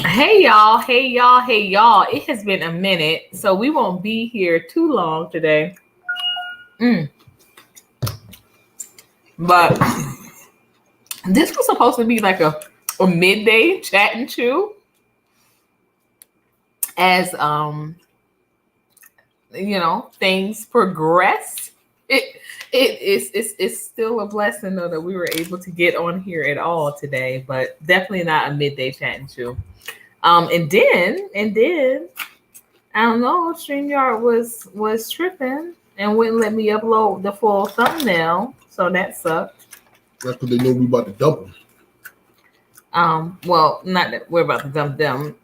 Hey y'all, hey y'all, hey y'all. It has been a minute, so we won't be here too long today. Mm. But this was supposed to be like a midday chat and chew as things progress. It's still a blessing though that we were able to get on here at all today, but definitely not a midday chat and chew. And then I don't know, StreamYard was tripping and wouldn't let me upload the full thumbnail, so that sucked. That's because they know we about to dump them. Well, not that we're about to dump them.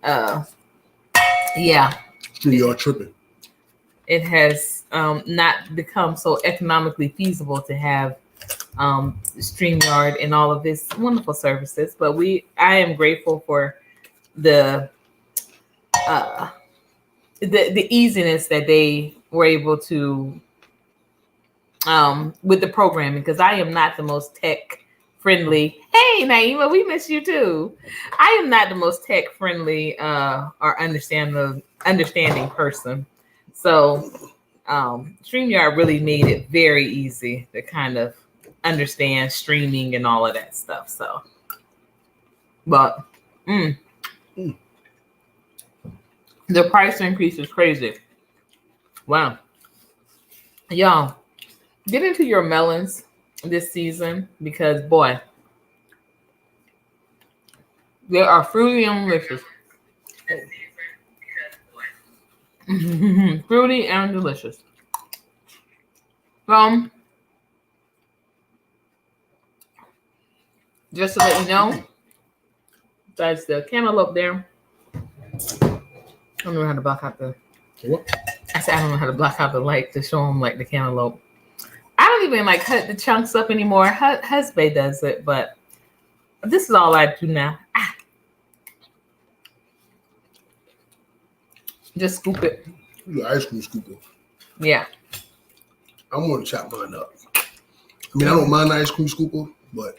Yeah. StreamYard tripping. It has not become so economically feasible to have StreamYard and all of its wonderful services, but I am grateful for the easiness that they were able to with the programming, because I am not the most tech friendly. Hey Naima, we miss you too. I am not the most tech friendly or understanding person. So StreamYard really made it very easy to kind of understand streaming and all of that stuff. So but the price increase is crazy. Wow. Y'all, get into your melons this season because, boy, they are fruity and delicious. Fruity and delicious. Just to let you know, that's the cantaloupe there. I don't know how to block out the. What? I said I don't know how to block out the light to show them like the cantaloupe. I don't even like cut the chunks up anymore. Husband does it, but this is all I do now. Just scoop it. You're ice cream scooper. Yeah. I'm gonna chop mine up. I mean, I don't mind the ice cream scooper, but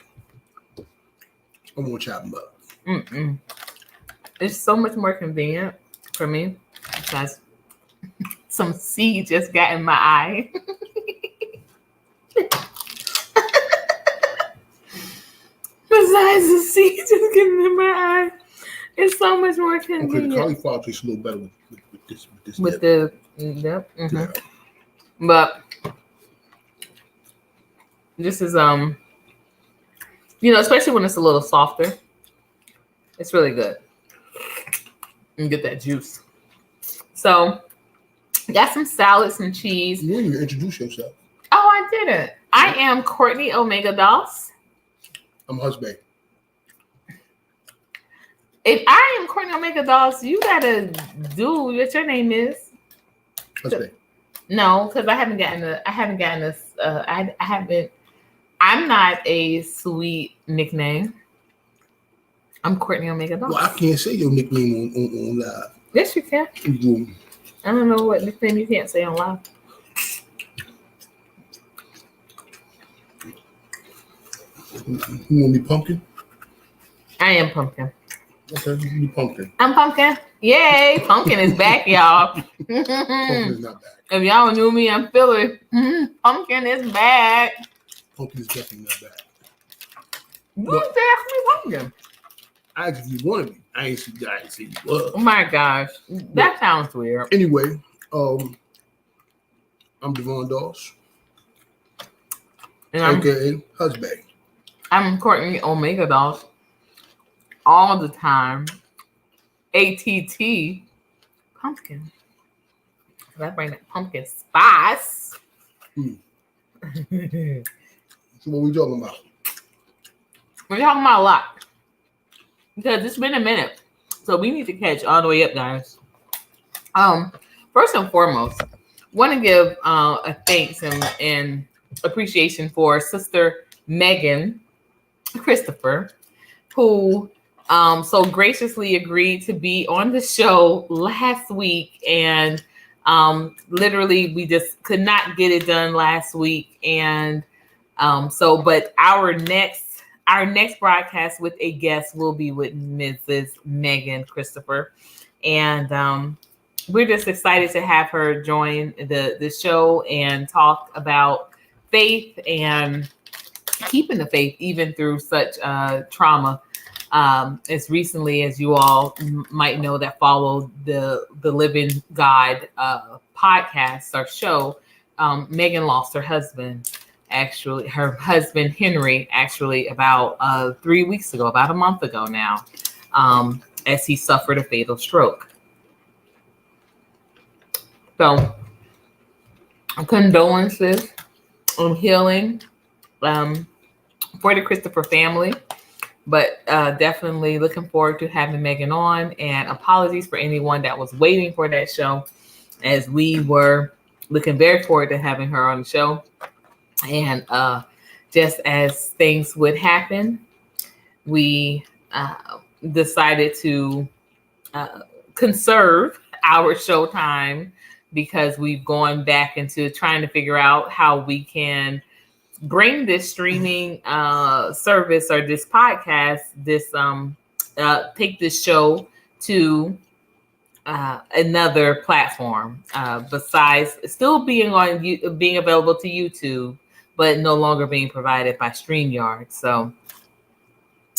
I'm gonna chop them up. It's so much more convenient for me because some seed just got in my eye. Besides the seed just getting in my eye, it's so much more convenient. Okay, the cauliflower tastes a little better with this. With the yep. Mm-hmm. Yeah. But this is especially when it's a little softer, it's really good. And get that juice. So got some salads and cheese. You didn't even introduce yourself. Oh, I didn't. I am Courtney Omega Doss. I'm husband. If I am Courtney Omega Doss, you gotta do what your name is. Husband. No, because I haven't gotten this. I'm not a sweet nickname. I'm Courtney Omega Doss. Well, I can't say your nickname on live. Yes, you can. Mm-hmm. I don't know what nickname you can't say on live. You want me pumpkin? I am pumpkin. Okay, you pumpkin. I'm pumpkin. Yay! Pumpkin is back, y'all. Pumpkin is not back. If y'all knew me, I'm Philly. Pumpkin is back. Pumpkin is definitely not back. You asked me pumpkin. I asked if you wanted me. I ain't say you was. Oh my gosh, that sounds weird. Anyway, I'm Devon Doss, and I'm aka husband. I'm Courtney Omega Doss. All the time. ATT pumpkin. I bring that pumpkin spice. So what we talking about? We're talking about a lot. Because it's been a minute. So we need to catch all the way up, guys. First and foremost, want to give a thanks and appreciation for Sister Megan Christopher, who so graciously agreed to be on the show last week, and literally we just could not get it done last week, and but our next our next broadcast with a guest will be with Mrs. Megan Christopher. And we're just excited to have her join the show and talk about faith and keeping the faith even through such trauma. As recently as you all might know that follow the Living God podcast or show, Megan lost her husband. Actually, her husband Henry, actually about 3 weeks ago, about a month ago now, as he suffered a fatal stroke. So, condolences on healing for the Christopher family, but definitely looking forward to having Megan on. And apologies for anyone that was waiting for that show, as we were looking very forward to having her on the show. And just as things would happen, we decided to conserve our show time, because we've gone back into trying to figure out how we can bring this streaming service or this podcast, take this show to another platform besides still being available to YouTube, but no longer being provided by StreamYard. So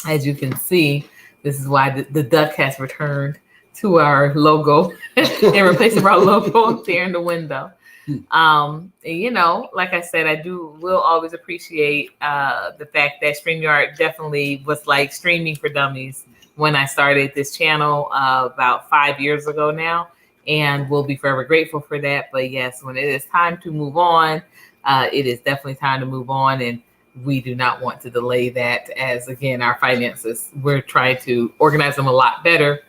as you can see, this is why the duck has returned to our logo and replacing our logo up there in the window. You know, like I said, will always appreciate the fact that StreamYard definitely was like streaming for dummies when I started this channel about 5 years ago now, and we'll be forever grateful for that. But yes, when it is time to move on, it is definitely time to move on, and we do not want to delay that, as again, our finances, we're trying to organize them a lot better,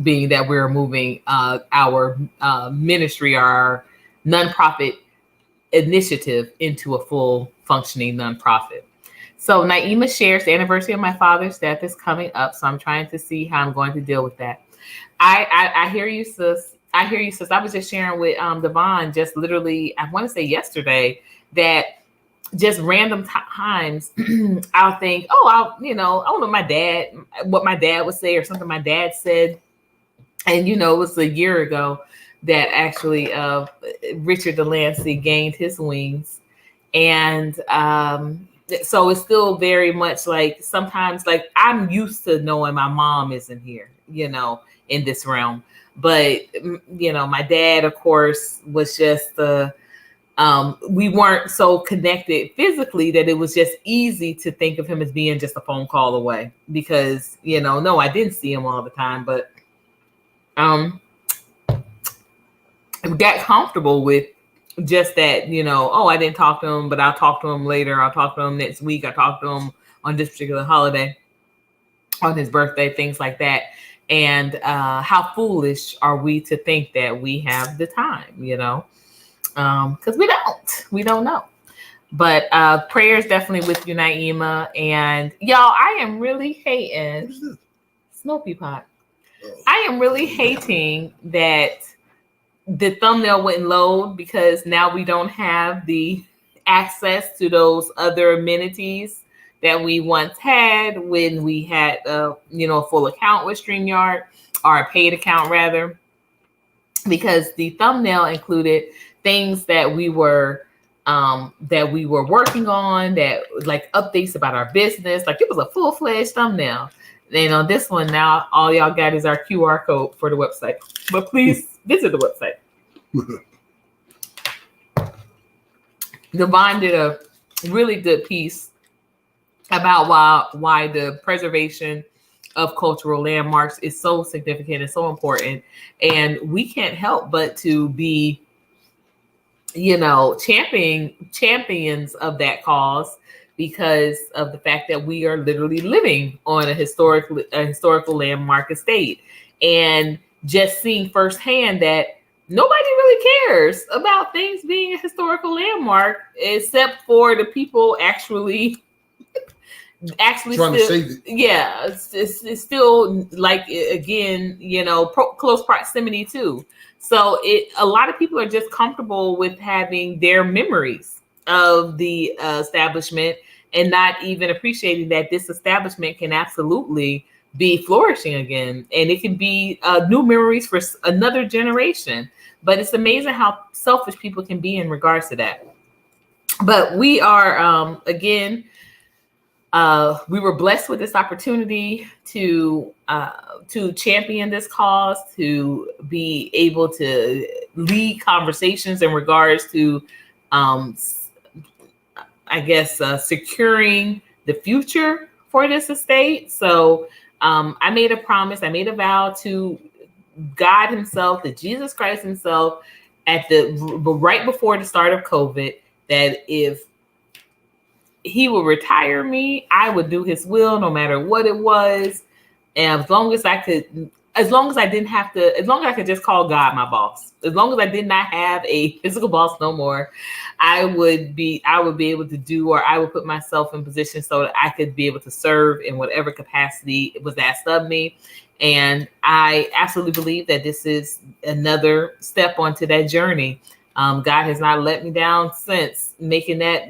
being that we're moving our ministry, our nonprofit initiative, into a full functioning nonprofit. So Naima shares the anniversary of my father's death is coming up, so I'm trying to see how I'm going to deal with that. I hear you, sis. I hear you, sis. I was just sharing with Devon just literally, I want to say yesterday, that just random times I'll think, I don't know what my dad would say, or something my dad said. And, it was a year ago that actually Richard Delancey gained his wings. And so it's still very much like, sometimes like I'm used to knowing my mom isn't here, in this realm. But, my dad, of course, was just we weren't so connected physically that it was just easy to think of him as being just a phone call away, because, no, I didn't see him all the time, but got comfortable with just that, I didn't talk to him, but I'll talk to him later. I'll talk to him next week. I talked to him on this particular holiday, on his birthday, things like that. And how foolish are we to think that we have the time, because we don't know. But prayers definitely with you, Naima. And y'all, I am really hating Smoky Pot. I am really hating that the thumbnail wouldn't load, because now we don't have the access to those other amenities that we once had when we had a full account with StreamYard, or a paid account rather, because the thumbnail included things that we were working on, that like updates about our business. Like, it was a full-fledged thumbnail. And on this one now, all y'all got is our QR code for the website. But please visit the website. Devon did a really good piece about why the preservation of cultural landmarks is so significant and so important. And we can't help but to be, champions of that cause, because of the fact that we are literally living on a historical landmark estate, and just seeing firsthand that nobody really cares about things being a historical landmark, except for the people actually trying to save it. Yeah, it's still like, again, close proximity too. So a lot of people are just comfortable with having their memories of the establishment and not even appreciating that this establishment can absolutely be flourishing again, and it can be new memories for another generation. But it's amazing how selfish people can be in regards to that. But we are again, we were blessed with this opportunity to champion this cause, to be able to lead conversations in regards to, I guess, securing the future for this estate. So I made a promise, I made a vow to God Himself, to Jesus Christ Himself, right before the start of COVID, that if He would retire me, I would do His will no matter what it was. And as long as I could, as long as I didn't have to, as long as I could just call God my boss, as long as I did not have a physical boss no more, I would be able to do, or I would put myself in position so that I could be able to serve in whatever capacity was asked of me. And I absolutely believe that this is another step onto that journey. God has not let me down since making that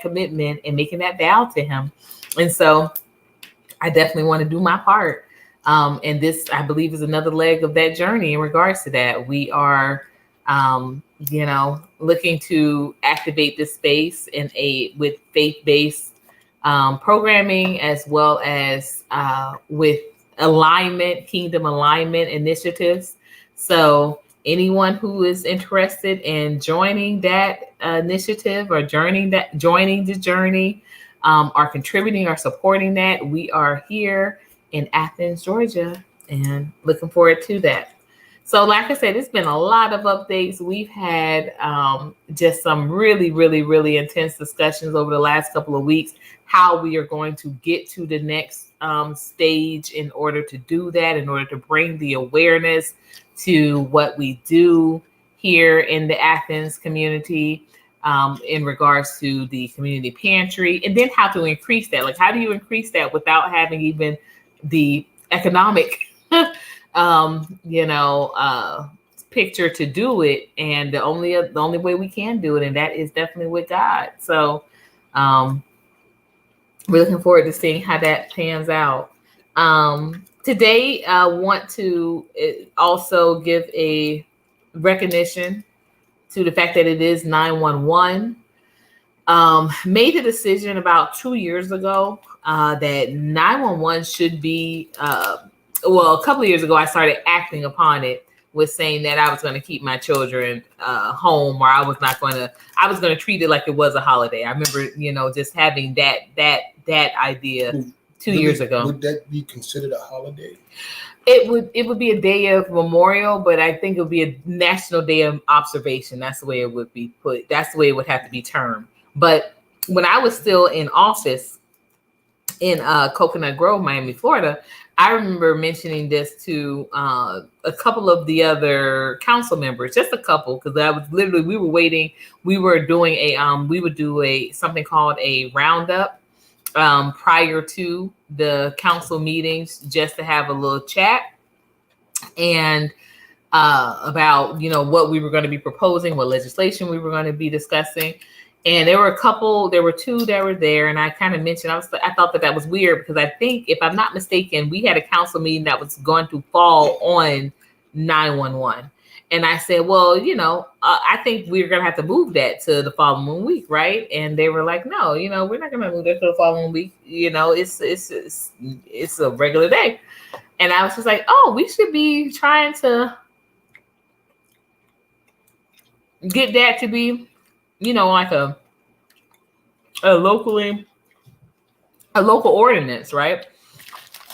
commitment and making that vow to Him. And so I definitely want to do my part. And this, I believe, is another leg of that journey in regards to that. We are, looking to activate this space with faith-based programming, as well as with kingdom alignment initiatives. So anyone who is interested in joining that initiative or joining the journey, are contributing or supporting that, we are here in Athens, Georgia, and looking forward to that. So like I said, it's been a lot of updates. We've had just some really, really, really intense discussions over the last couple of weeks, how we are going to get to the next stage in order to do that, in order to bring the awareness to what we do here in the Athens community, in regards to the community pantry, and then how to increase that. Like, how do you increase that without having even the economic, picture to do it? And the only way we can do it, and that is definitely with God. So we're looking forward to seeing how that pans out. Today, I want to also give a recognition to the fact that it is 911. Made a decision about 2 years ago that 911 should be, a couple of years ago, I started acting upon it, with saying that I was going to keep my children home, or I was going to treat it like it was a holiday. I remember, just having that idea 2 years ago. Would that be considered a holiday? It would be a day of memorial, but I think it would be a national day of observation. That's the way it would be put. That's the way it would have to be termed. But when I was still in office in Coconut Grove, Miami, Florida, I remember mentioning this to a couple of the other council members, just a couple, because we would do something called a roundup prior to the council meetings, just to have a little chat and about what we were going to be proposing, what legislation we were going to be discussing. And there were two that were there, and I kind of mentioned, I thought that was weird, because I think, if I'm not mistaken, we had a council meeting that was going to fall on 911. And I said, well, I think we're going to have to move that to the following week, right? And they were like, no, we're not going to move that to the following week. It's a regular day. And I was just like, oh, we should be trying to get that to be, like a local ordinance, right?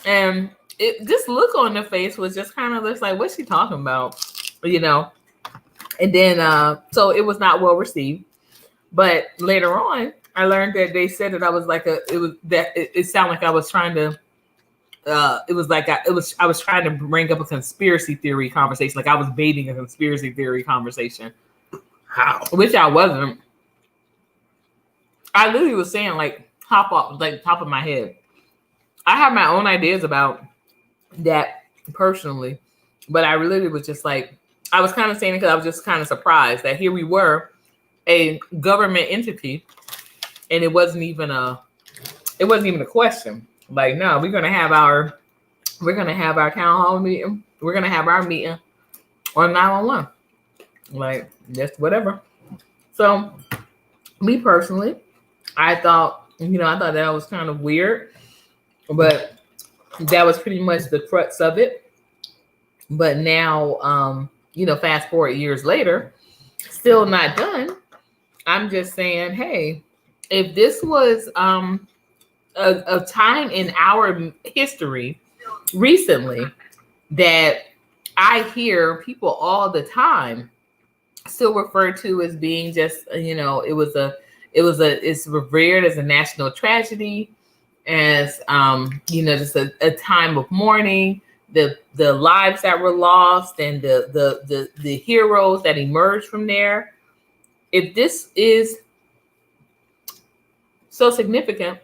And this look on the face was just kind of just like, what's she talking about? And then so it was not well received. But later on, I learned that they said that I was like it sounded like I was trying to I was trying to bring up a conspiracy theory conversation, like I was baiting a conspiracy theory conversation. How? Which I wasn't. I literally was saying, like, top of my head. I have my own ideas about that personally, but I really was just like, I was kind of saying it because I was just kind of surprised that here we were a government entity, and it wasn't even a question. Like, no, we're gonna have our town hall meeting. We're gonna have our meeting on 911. Like, just whatever. So, me personally, I thought that was kind of weird, but that was pretty much the crux of it. But now, fast forward years later, still not done. I'm just saying, hey, if this was a time in our history recently that I hear people all the time still refer to as being just, it's revered as a national tragedy, as just a time of mourning, the lives that were lost and the heroes that emerged from there. If this is so significant,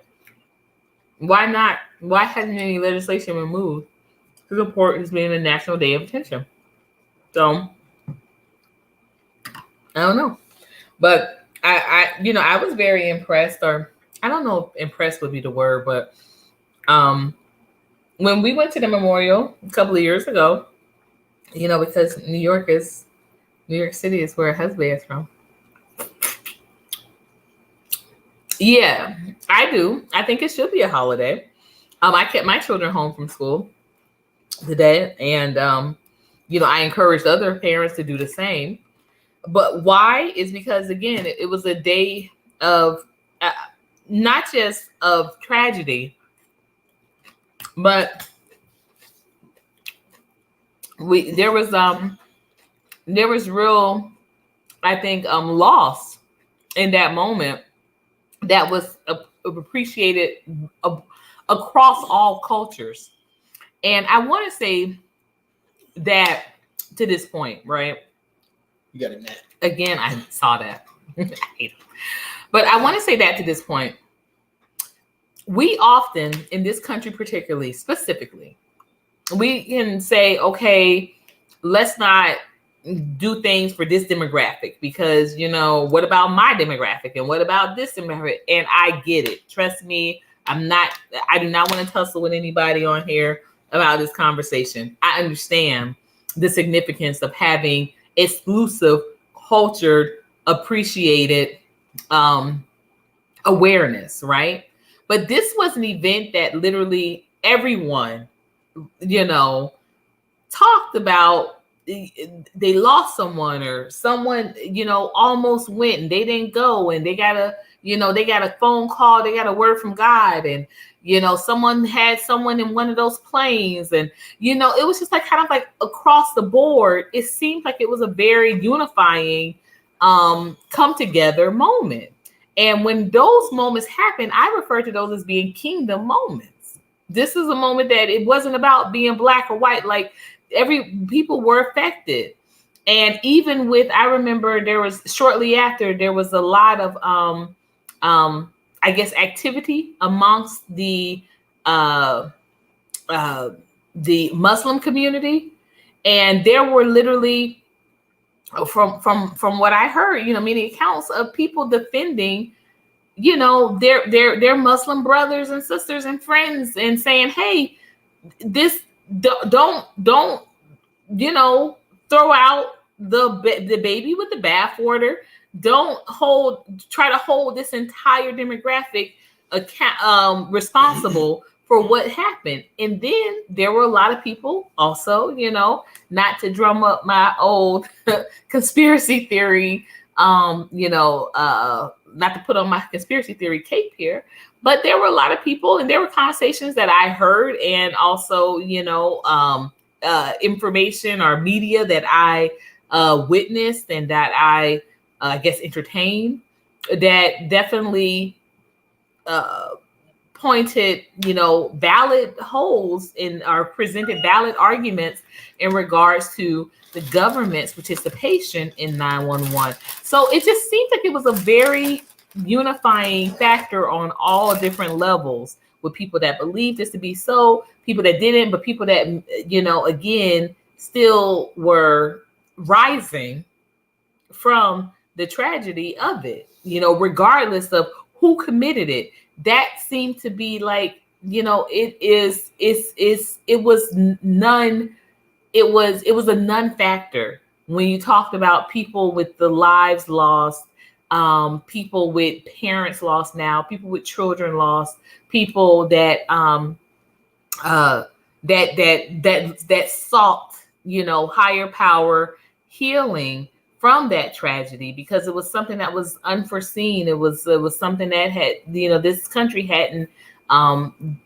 why hasn't any legislation been moved to support this being a national day of attention? So I don't know, but I was very impressed, or I don't know if impressed would be the word, but when we went to the memorial a couple of years ago, because New York City is where Husband is from. Yeah, I do. I think it should be a holiday. I kept my children home from school today, and I encouraged other parents to do the same. But why is because, again, it was a day of not just of tragedy, but there was real, I think, loss in that moment that was appreciated across all cultures. And I want to say that to this point, right? You got it, Matt. Again, I saw that. But I want to say that to this point. We often, in this country particularly, specifically, we can say, okay, let's not do things for this demographic because, what about my demographic? And what about this demographic? And I get it. Trust me, I do not want to tussle with anybody on here about this conversation. I understand the significance of having exclusive, cultured, appreciated awareness, right? But this was an event that literally everyone, talked about. They lost someone, or someone, almost went and they didn't go, and they got a phone call, they got a word from God, and someone had someone in one of those planes, and it was just like kind of like across the board. It seemed like it was a very unifying come together moment. And when those moments happen, I refer to those as being kingdom moments. This is a moment that it wasn't about being black or white. Like, people were affected. And even with, I remember there was shortly after, there was a lot of I guess activity amongst the Muslim community, and there were literally, from what I heard, many accounts of people defending, their Muslim brothers and sisters and friends, and saying, hey, this don't throw out the baby with the bathwater. Don't try to hold this entire demographic responsible for what happened. And then there were a lot of people also, not to drum up my old conspiracy theory, not to put on my conspiracy theory cape here, but there were a lot of people, and there were conversations that I heard, and also, information or media that I witnessed and that I guess entertained, that definitely pointed, valid holes in, or presented valid arguments in regards to the government's participation in 911. So it just seems like it was a very unifying factor on all different levels, with people that believed this to be so, people that didn't, but people that, again, still were rising from the tragedy of it, regardless of who committed it. That seemed to be like, it was a non-factor when you talked about people with the lives lost, people with parents lost now, people with children lost, people that that sought, higher power healing from that tragedy, because it was something that was unforeseen. It was something that had, this country hadn't,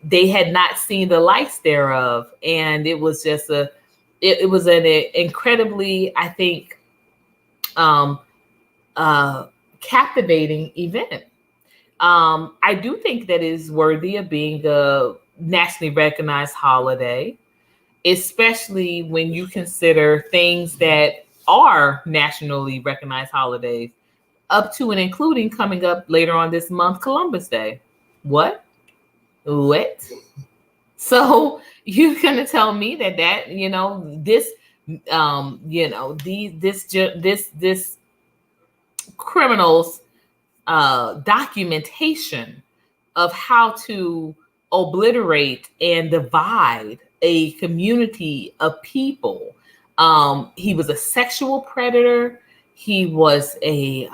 they had not seen the lights thereof, and it was just it was an incredibly, I think, captivating event. I do think that is worthy of being a nationally recognized holiday, especially when you consider things that are nationally recognized holidays, up to and including coming up later on this month, Columbus Day. What? So you're gonna tell me that this criminals documentation of how to obliterate and divide a community of people. He was a sexual predator. He was a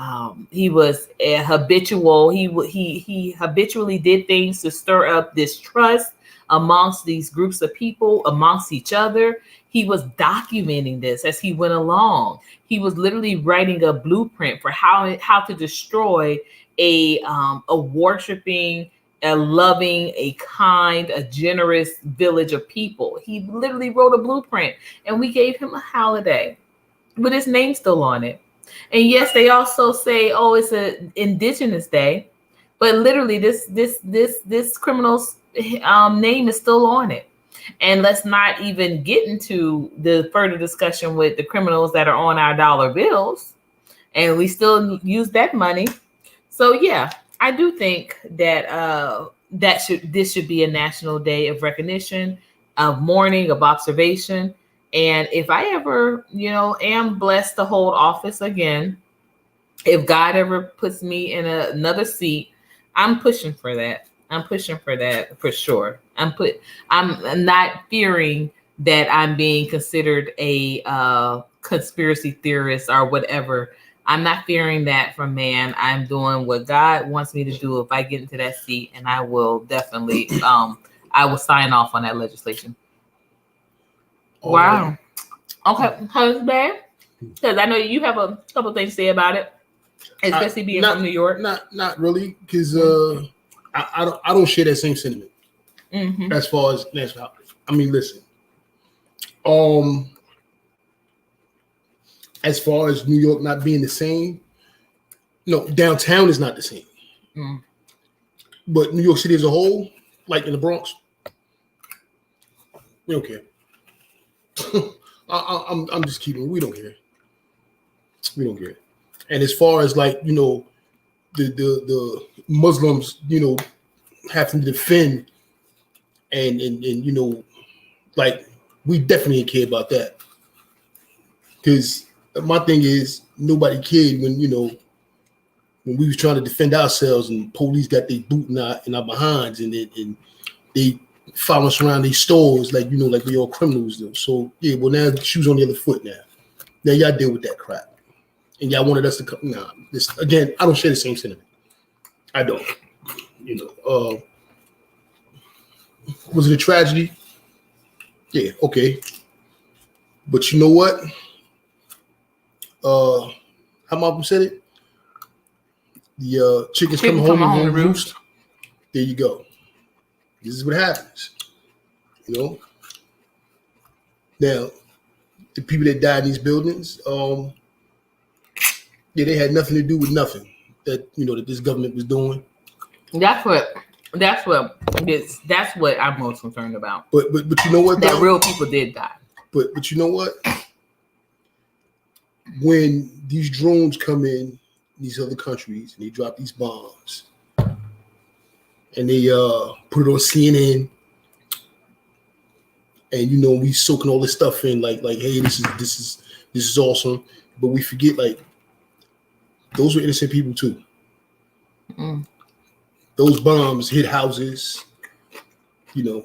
habitual. He habitually did things to stir up distrust amongst these groups of people, amongst each other. He was documenting this as he went along. He was literally writing a blueprint for how to destroy a worshiping, a loving, a kind, a generous village of people. He literally wrote a blueprint, and we gave him a holiday with his name still on it. And yes, they also say, oh, it's an Indigenous Day, but literally this criminal's name is still on it. And let's not even get into the further discussion with the criminals that are on our dollar bills, and we still use that money. So yeah, I do think that this should be a national day of recognition, of mourning, of observation. And if I ever, am blessed to hold office again, if God ever puts me in another seat, I'm pushing for that. I'm pushing for that for sure. I'm not fearing that I'm being considered a conspiracy theorist or whatever. I'm not fearing that from man. I'm doing what God wants me to do if I get into that seat, and I will definitely I will sign off on that legislation. Wow. Okay, husband, because I know you have a couple things to say about it, especially being from New York. Not really, because I don't share that same sentiment. Mm-hmm. As far as national holiday. I mean, listen. As far as New York not being the same, no, downtown is not the same. Mm. But New York City as a whole, like in the Bronx, we don't care. I'm just kidding. We don't care. We don't care. And as far as like, the Muslims, having to defend and like, we definitely care about that. Because my thing is, nobody cared when we was trying to defend ourselves and police got their boot in our behinds and they follow us around these stores like like we all criminals do. So yeah, well now the shoe's on the other foot now. Now y'all deal with that crap. And y'all wanted us to come. Nah, this again, I don't share the same sentiment. I don't. Was it a tragedy? Yeah, okay. But you know what? How Malcolm said it? The chickens come home and roost. There you go. This is what happens. Now, the people that died in these buildings, they had nothing to do with nothing that that this government was doing. That's what I'm most concerned about. But you know what? That real people did die. But you know what? When these drones come in these other countries and they drop these bombs and they put it on CNN and we soaking all this stuff in like hey, this is awesome, but we forget like those were innocent people too. Mm. Those bombs hit houses, you know,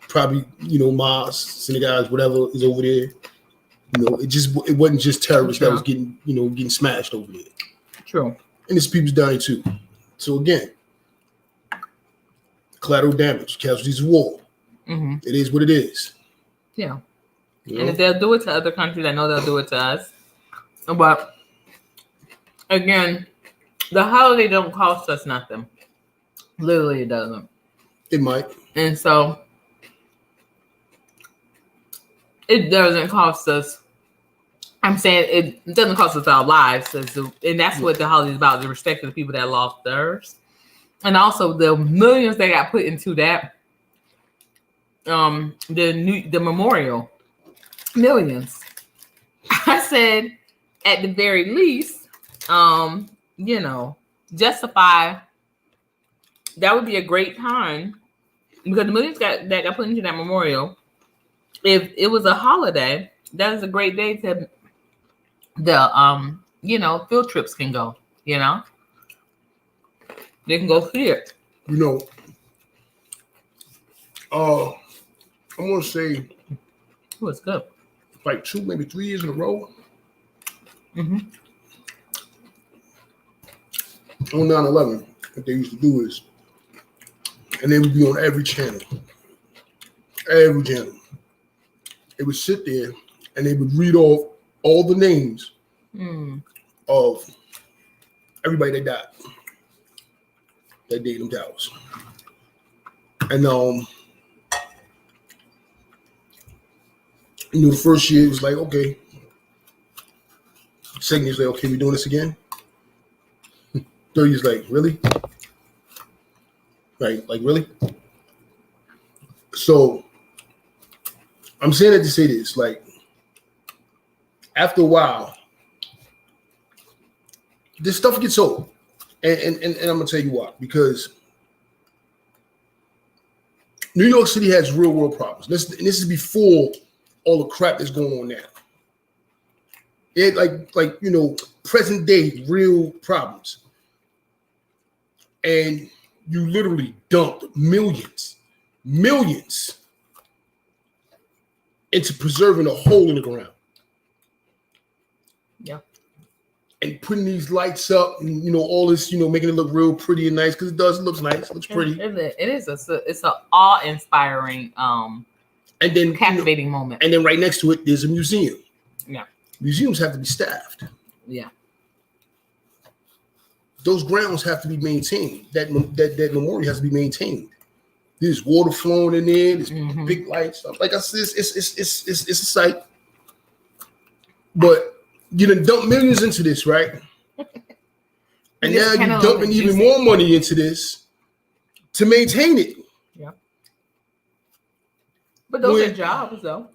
probably, you know, mosques, synagogues, whatever is over there. You know, it wasn't just terrorists that was getting smashed over there. True. And it's people's dying too. So again, collateral damage, casualties of war. Mm-hmm. It is what it is. Yeah. You know? And if they'll do it to other countries, I know they'll do it to us. But again, the holiday don't cost us nothing. Literally, it doesn't. It might. And so it doesn't cost us. I'm saying it doesn't cost us our lives, and that's what the holiday is about: the respect of the people that lost theirs, and also the millions that got put into that. The memorial, millions. I said, at the very least, you know, justify. That would be a great time because the millions that got put into that memorial. If it was a holiday, that is a great day to you know, field trips can go. You know, they can go see it. You know, I'm gonna say It was good. like 2, maybe 3 years in a row. Mm-hmm. On 9/11, what they used to do is, and they would be on every channel. Every channel. They would sit there and they would read off all the names of everybody that died that day in them towers. And you know, the first year it was like, okay. Second year's like, okay, we doing this again? Third year's like, really? Right, like really? So I'm saying that to say this, like, after a while, this stuff gets old. And I'm gonna tell you why. Because New York City has real world problems. This is before all the crap that's going on now. It like you know, present day real problems. And you literally dumped millions into preserving a hole in the ground. Yeah. And putting these lights up and, you know, all this, you know, making it look real pretty and nice, because it does, it looks nice, it looks pretty. It's an awe-inspiring, and then captivating moment. And then right next to it, there's a museum. Yeah. Museums have to be staffed. Yeah. Those grounds have to be maintained. That memorial has to be maintained. There's water flowing in there. There's big lights. Stuff. Like I said, it's a sight. But you done dump millions into this, right? And now you're dumping even more money into this to maintain it. Yeah. But those are jobs, though.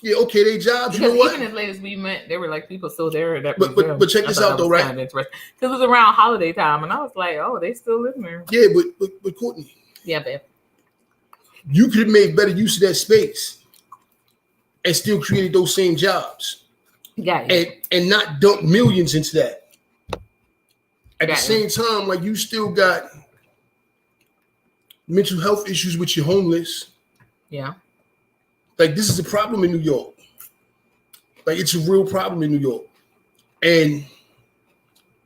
Yeah, okay, they jobs. Because you know what? Even as late as we met, there were like people still there. But check this out though, right? Because it was around holiday time, and I was like, oh, they still living there. Yeah, but Courtney. Yeah, babe. You could have made better use of that space and still created those same jobs. Got it. And not dump millions into that. At the same time, like, you still got mental health issues with your homeless. Yeah. Like, this is a problem in New York. Like, it's a real problem in New York. And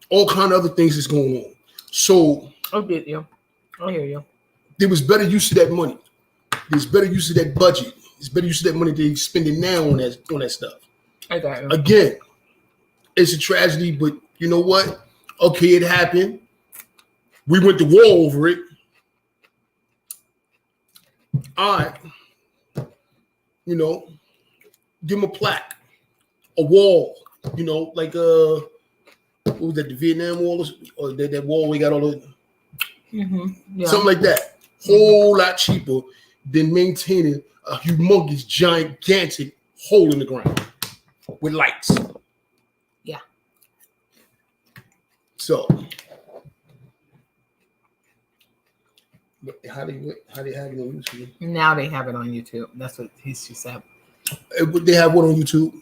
all kind of other things that's going on. So I get you. I hear you. There was better use of that money. There's better use of that budget. There's better use of that money they're spending now on that stuff. I got you. Again, it's a tragedy, but you know what? Okay, it happened. We went to war over it. All right. You know, give them a plaque, a wall, you know, like what was that, the Vietnam Wall, or that wall we got all the something like that. Whole lot cheaper than maintaining a humongous, gigantic hole in the ground with lights. Yeah. So, how do they have it on YouTube? Now they have it on YouTube. That's what she said. They have what on YouTube?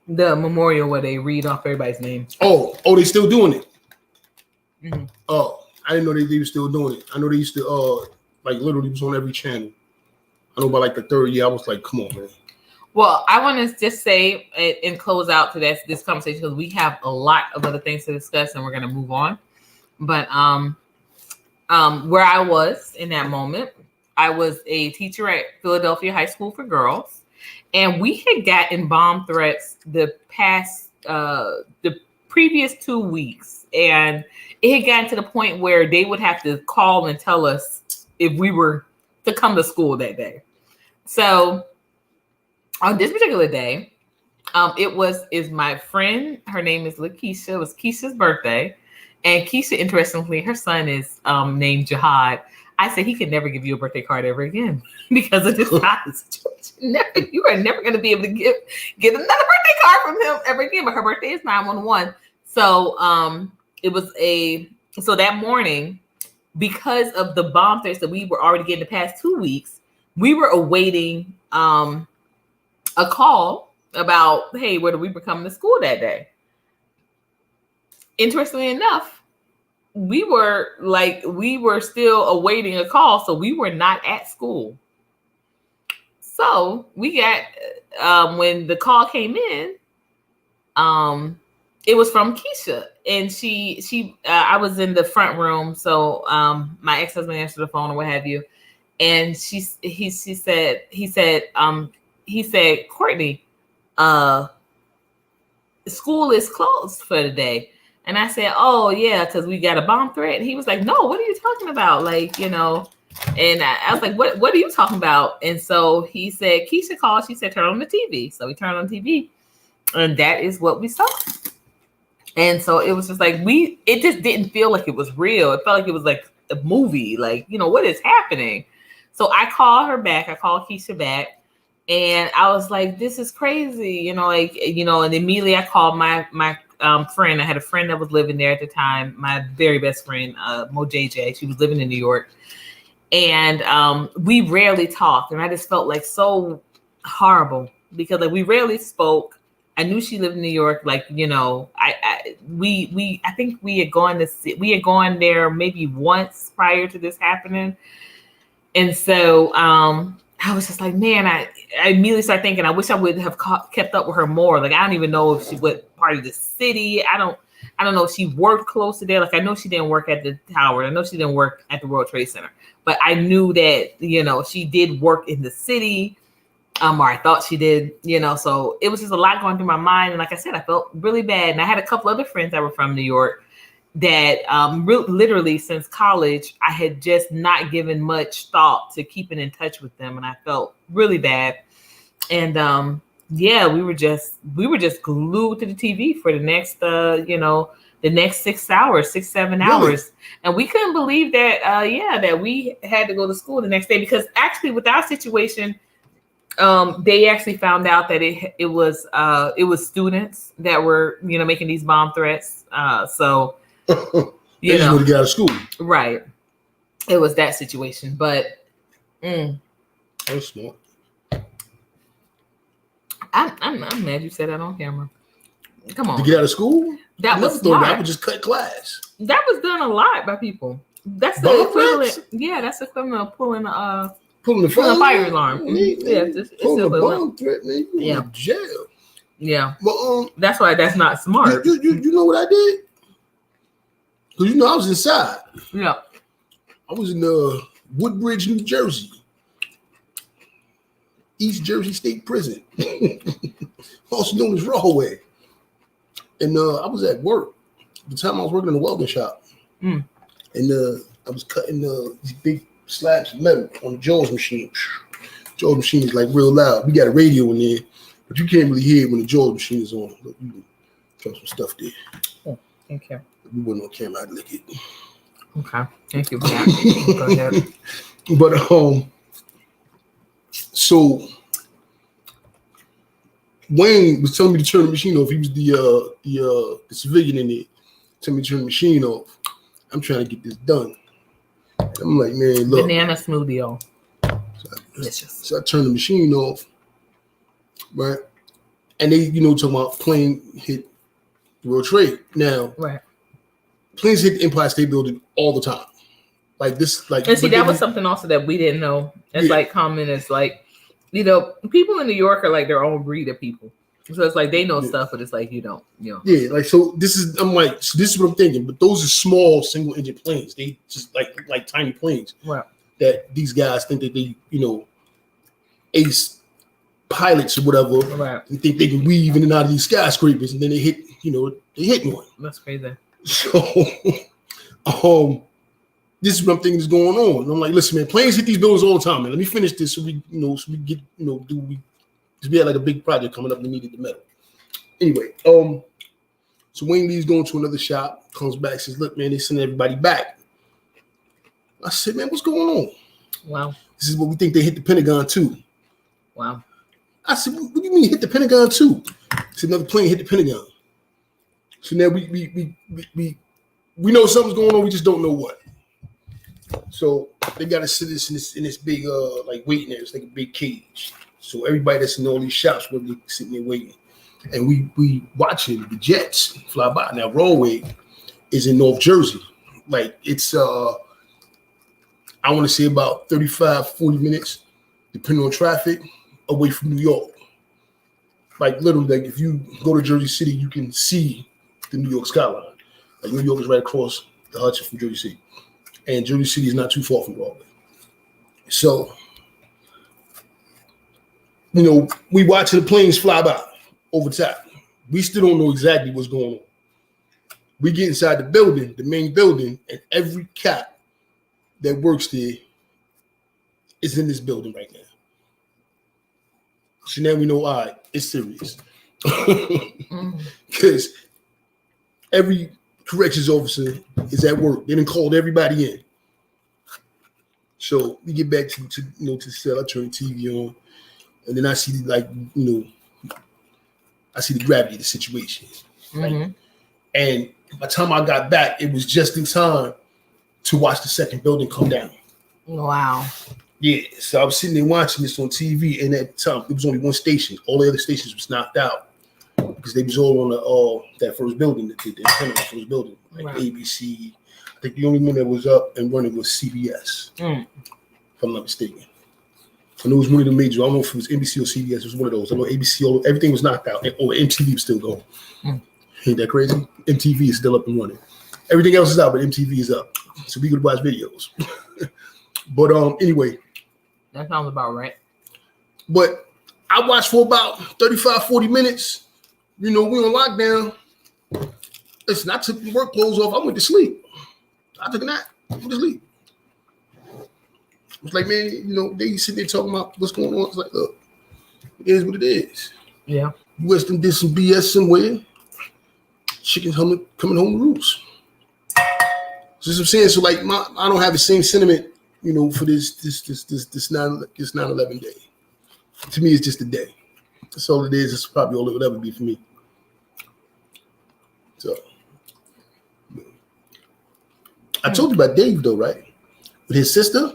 The memorial where they read off everybody's name. Oh, they still doing it. Mm-hmm. Oh, I didn't know they were still doing it. I know they used to like literally was on every channel. I know by like the third year, I was like, come on, man. Well, I want to just say and close out to this conversation because we have a lot of other things to discuss and we're going to move on. But where I was in that moment, I was a teacher at Philadelphia High School for Girls, and we had gotten bomb threats the previous 2 weeks, and it had gotten to the point where they would have to call and tell us if we were to come to school that day. So on this particular day, is my friend. Her name is Lakeisha. It was Keisha's birthday. And Keisha, interestingly, her son is named Jihad. I said he could never give you a birthday card ever again because of this situation. You are never going to be able to get another birthday card from him ever again. But her birthday is 9/11. So so that morning, because of the bomb threats that we were already getting the past 2 weeks, we were awaiting a call about, hey, whether we were coming to school that day. Interestingly enough, we were still awaiting a call, so we were not at school. So we got when the call came in, it was from Keisha, and she I was in the front room, so my ex-husband answered the phone or what have you, and he said, Courtney, school is closed for the day. And I said, oh, yeah, because we got a bomb threat. And he was like, no, what are you talking about? Like, and I was like, what are you talking about? And so he said, Keisha called. She said, turn on the TV. So we turned on TV. And that is what we saw. And so it was just like, it just didn't feel like it was real. It felt like it was like a movie. Like, what is happening? So I called her back. I called Keisha back. And I was like, this is crazy. And immediately I called my friend. I had a friend that was living there at the time, my very best friend, Mo JJ. She was living in New York. And we rarely talked. And I just felt like so horrible because like we rarely spoke. I knew she lived in New York. Like, I think we had gone there maybe once prior to this happening. And so I was just like, man, I immediately started thinking, I wish I would have kept up with her more. Like, I don't even know if she was part of the city. I don't know if she worked close to there. Like, I know she didn't work at the tower. I know she didn't work at the World Trade Center. But I knew that, she did work in the city, or I thought she did, So it was just a lot going through my mind. And like I said, I felt really bad. And I had a couple other friends that were from New York that literally since college, I had just not given much thought to keeping in touch with them. And I felt really bad. And we were just glued to the TV for the next, the next 6 hours, 6-7 hours. And we couldn't believe that, that we had to go to school the next day because actually with our situation, they actually found out that it was students that were, making these bomb threats. So, they just want to get out of school. Right. It was that situation, but that's smart. I'm mad you said that on camera. Come on. To get out of school? That was smart. I would just cut class. That was done a lot by people. That's the equivalent. Yeah, that's the equivalent of pulling the fire alarm. Yeah, it's pulling a bomb threat, man. You yeah. in jail. Yeah. But that's why that's not smart. You know what I did? Because I was inside. Yeah. I was in Woodbridge, New Jersey. East Jersey State Prison. Also known as Rahway. And I was at work. At the time I was working in a welding shop. And I was cutting these big slabs of metal on the Jaws machine. Jaws machine is like real loud. We got a radio in there, but you can't really hear it when the Jaws machine is on. But you can throw some stuff there. Oh, thank you. If we wasn't on camera, I'd lick it. Okay. Thank you for that. Go ahead. But so Wayne was telling me to turn the machine off. He was the civilian in there. Telling me to turn the machine off. I'm trying to get this done. I'm like, man, look. Banana smoothie on. So I turned the machine off, right? And they, talking about plane hit the World Trade. Now, Right. planes hit the Empire State Building all the time. Like this, like. And see, that was something also that we didn't know. It's like common. It's like, people in New York are like their own breed of people. So it's like they know stuff, but it's like you don't. Yeah, like so. This is what I'm thinking. But those are small single engine planes. They just like tiny planes. Right. That these guys think that they ace pilots or whatever. Right. And think they can weave in and out of these skyscrapers, and then they hit one. That's crazy. So, this is what I'm thinking is going on. And I'm like, listen, man, planes hit these buildings all the time, man. Let me finish this so we get we had like a big project coming up. We needed the metal. Anyway, so Wayne Lee's going to another shop, comes back, says, look, man, they send everybody back. I said, man, what's going on? Wow. This is what we think they hit the Pentagon too. Wow. I said, what do you mean hit the Pentagon too? It's another plane hit the Pentagon. So now we know something's going on, we just don't know what. So they got to sit this in this big waiting area. It's like a big cage. So everybody that's in all these shops will be sitting there waiting. And we watching the jets fly by. Now Broadway is in North Jersey. Like it's I want to say about 35, 40 minutes, depending on traffic, away from New York. Like literally, like if you go to Jersey City, you can see the New York skyline. Like New York is right across the Hudson from Jersey City. And Jersey City is not too far from Broadway. So, we watching the planes fly by over top. We still don't know exactly what's going on. We get inside the building, the main building, and every cat that works there is in this building right now. So now we know, all right, it's serious. Because every corrections officer is at work. They done called everybody in. So we get back to the cell. I turn the TV on, and then I see I see the gravity of the situation. Right? Mm-hmm. And by the time I got back, it was just in time to watch the second building come down. Wow. Yeah. So I was sitting there watching this on TV, and at the time it was only one station. All the other stations was knocked out because they was all on that first building, the antenna on the first building, like right. ABC. I think the only one that was up and running was CBS, if I'm not mistaken. And it was one of the major. I don't know if it was NBC or CBS. It was one of those. I know ABC. Everything was knocked out. MTV was still going. Ain't that crazy? MTV is still up and running. Everything else is out, but MTV is up. So we could watch videos. But anyway. That sounds about right. But I watched for about 35, 40 minutes. We on lockdown. Listen, I took the work clothes off. I went to sleep. I took a nap. I went to sleep. It's like, man, they sitting there talking about what's going on. It's like, look, it is what it is. Yeah. US did some BS somewhere. Chickens coming home to roost. So what I'm saying. So like, I don't have the same sentiment, for this 9/11 day. To me, it's just a day. That's all it is. It's probably all it would ever be for me. So, I told you about Dave though, right? With his sister.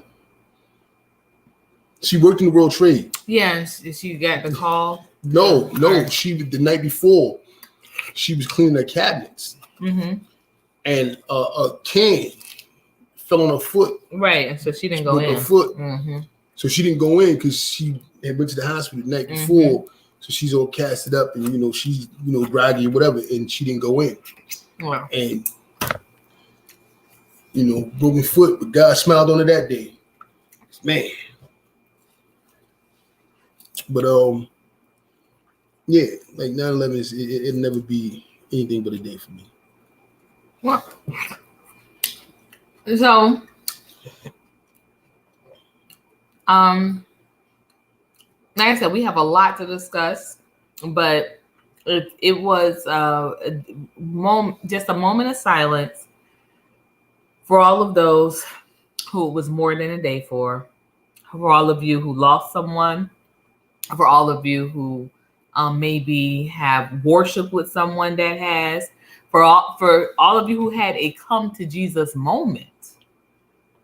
She worked in the World Trade. Yes, she got the call. No. She the night before, she was cleaning her cabinets, and a can fell on her foot. Right, so she didn't go in. Her foot. So she didn't go in because she had went to the hospital the night before. So she's all casted up, and she's groggy or whatever, and she didn't go in. Wow. And broken foot, but God smiled on her that day, man. But yeah, like 9/11 is it'll never be anything but a day for me. Well, so like I said, we have a lot to discuss, but it was just a moment of silence for all of those who it was more than a day for all of you who lost someone, for all of you who maybe have worshiped with someone that has, for all of you who had a come to Jesus moment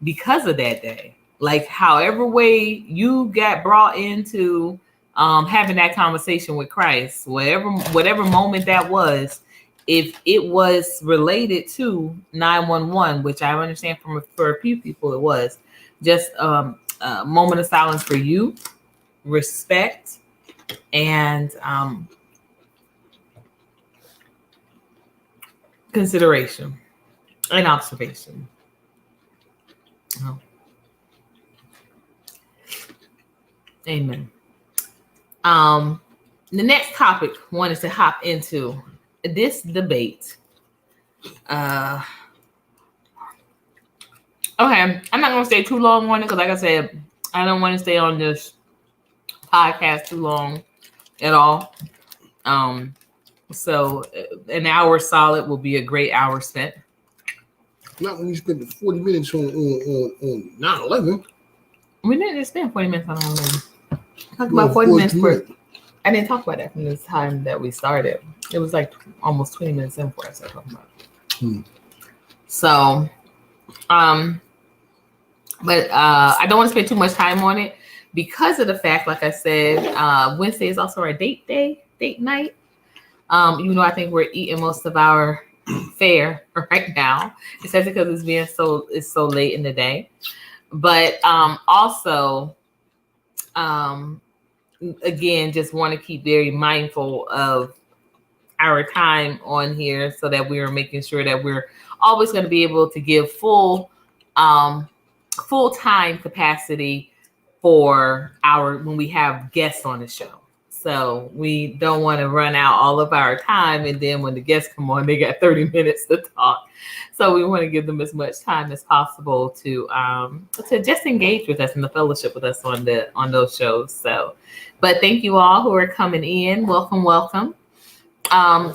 because of that day. Like however way you got brought into having that conversation with Christ, whatever moment that was, if it was related to 911, which I understand for a few people it was, just a moment of silence for you, respect, and consideration and observation. Oh. Amen. The next topic I wanted to hop into this debate. Okay, I'm not gonna stay too long on it because, like I said, I don't want to stay on this podcast too long at all. So an hour solid will be a great hour spent. Not when you spend the 40 minutes on 9/11. We didn't just spend 40 minutes on 9/11. Talk about 40 minutes for. I didn't talk about that from the time that we started. It was like almost 20 minutes in before I started talking about it. So, but I don't want to spend too much time on it because of the fact, like I said, Wednesday is also our date night. Even though I think we're eating most of our fare right now, especially because it's so late in the day. But also, again, just want to keep very mindful of our time on here so that we're making sure that we're always going to be able to give full time capacity for when we have guests on the show. So we don't want to run out all of our time, and then when the guests come on, they got 30 minutes to talk. So we want to give them as much time as possible to just engage with us and the fellowship with us on those shows. So, but thank you all who are coming in. Welcome.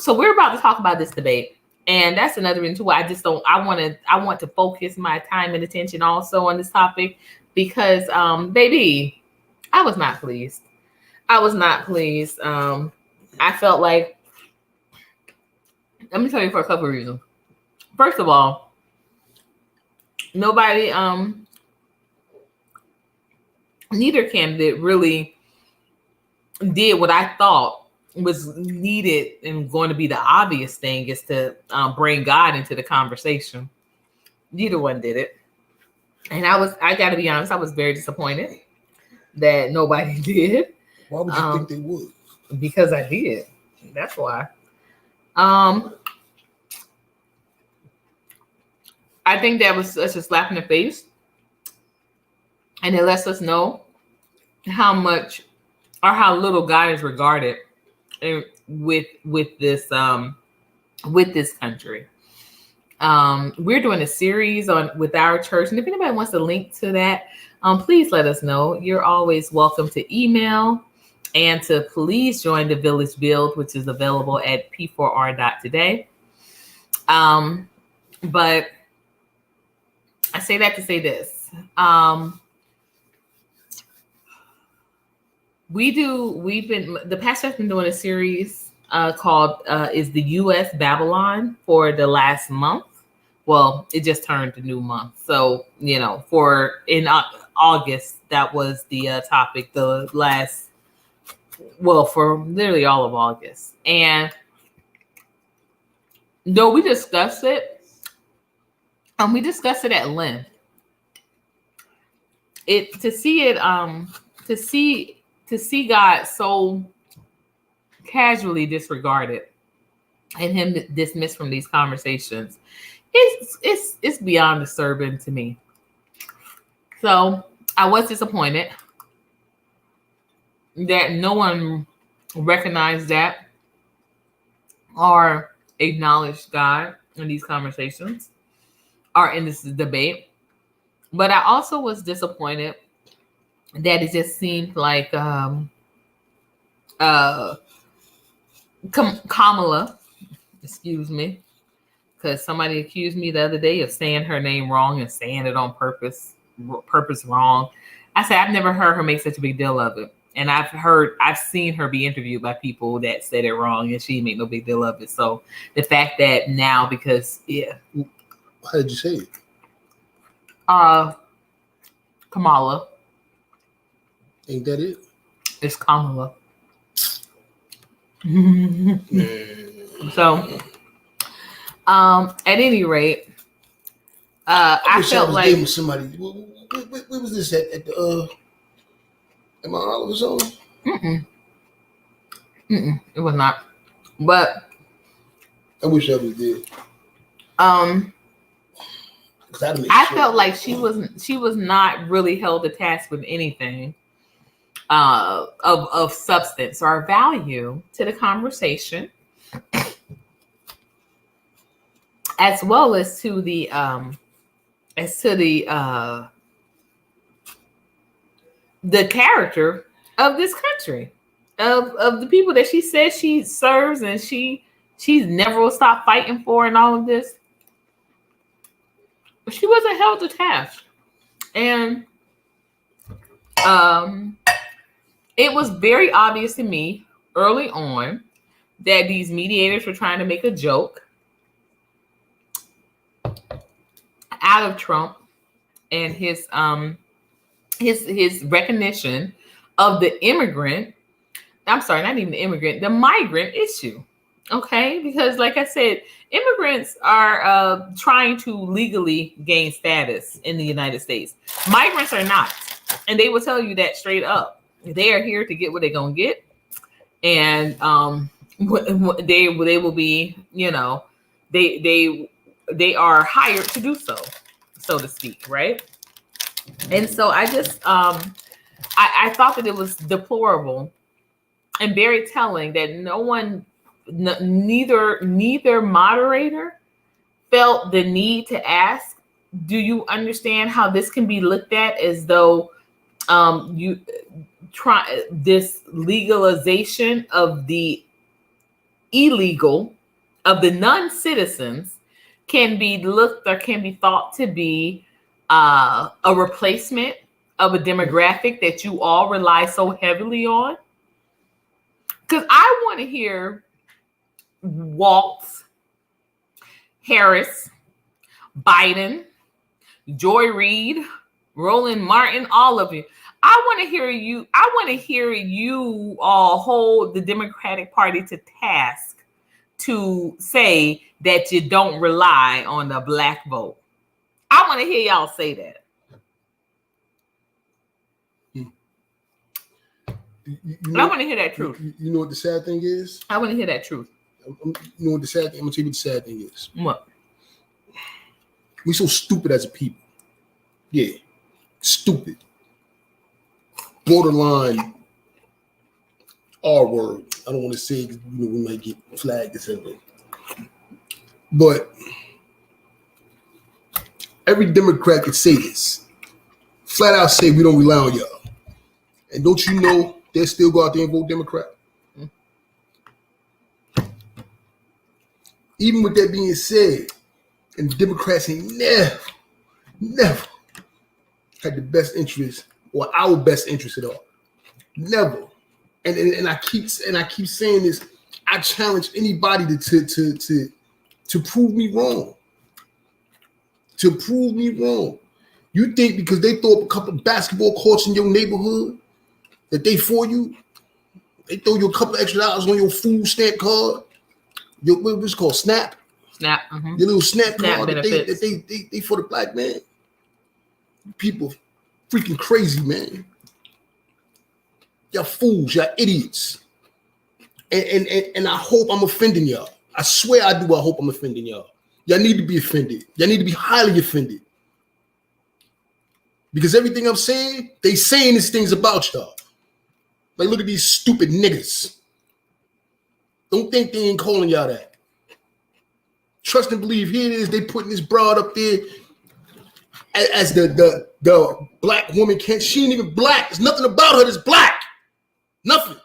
So we're about to talk about this debate, and that's another reason too why I want to focus my time and attention also on this topic because, baby, I was not pleased. I felt like, let me tell you for a couple of reasons. First of all, neither candidate really did what I thought was needed and going to be the obvious thing is to bring God into the conversation. Neither one did it. And I got to be honest, I was very disappointed that nobody did. Why would you think they would? Because I did. That's why. I think that was such a slap in the face. And it lets us know how much or how little God is regarded with this country. We're doing a series with our church, and if anybody wants to link to that, please let us know. You're always welcome to email and to please join the Village Build, which is available at p4r.today. But I say that to say this. The pastor's been doing a series called is the U.S. Babylon for the last month. Well, it just turned a new month. So, for in August, that was the topic, for literally all of August. And though we discussed it, we discussed it at length. To see God so casually disregarded and him dismissed from these conversations, it's beyond disturbing to me. So I was disappointed that no one recognized that or acknowledged God in these conversations or in this debate. But I also was disappointed that it just seemed like Kamala, excuse me, because somebody accused me the other day of saying her name wrong and saying it on purpose wrong. I said, I've never heard her make such a big deal of it. And I've seen her be interviewed by people that said it wrong and she made no big deal of it. So the fact that now, because, yeah. Why did you say it? Kamala. Ain't that it? It's Kamala. Man. So, at any rate, I wish felt was like there with somebody. Where was this at the am I Oliver Zone? it was not. But I wish I was there. I felt like she was not really held to task with anything of substance or value to the conversation, as well as to the character of this country, of the people that she says she serves and she's never will stop fighting for, and all of this. She wasn't held to task, and it was very obvious to me early on that these mediators were trying to make a joke out of Trump and his recognition of the immigrant. I'm sorry, not even the immigrant, the migrant issue. Okay, because like I said, immigrants are trying to legally gain status in the United States. Migrants are not, and they will tell you that straight up. They are here to get what they're gonna get, and they will be, they are hired to do so to speak, right? And so I just I thought that it was deplorable and very telling that neither moderator felt the need to ask, do you understand how this can be looked at as though you try this legalization of the illegal, of the non-citizens, can be looked or can be thought to be a replacement of a demographic that you all rely so heavily on? Because I want to hear Waltz, Harris, Biden, Joy Reid, Roland Martin, all of you. I want to hear you. I want to hear you all hold the Democratic Party to task to say that you don't rely on the black vote. I want to hear y'all say that. I want to hear that truth. You know what the sad thing is? I want to hear that truth. You know what the sad thing? I'm gonna tell you what the sad thing is. What? We so stupid as a people. Yeah, stupid. Borderline R word. I don't want to say it, we might get flagged or something. But every Democrat could say this. Flat out say we don't rely on y'all. And don't you know they still go out there and vote Democrat? Even with that being said, and the Democrats ain't never had the best interest or our best interest at all. Never. And I keep saying this. I challenge anybody to prove me wrong. To prove me wrong. You think because they throw up a couple of basketball courts in your neighborhood that they for you? They throw you a couple of extra dollars on your food stamp card. What's it called? SNAP. SNAP. Mm-hmm. Your little SNAP card benefits. that they for the black man. People freaking crazy, man. Y'all fools, y'all idiots. And I hope I'm offending y'all. I swear I do. I hope I'm offending y'all. Y'all need to be offended. Y'all need to be highly offended. Because everything I'm saying, they saying these things about y'all. Like, look at these stupid niggas. Don't think they ain't calling y'all that. Trust and believe. Here it is. They putting this broad up there as the black woman can't. She ain't even black. There's nothing about her that's black. Nothing.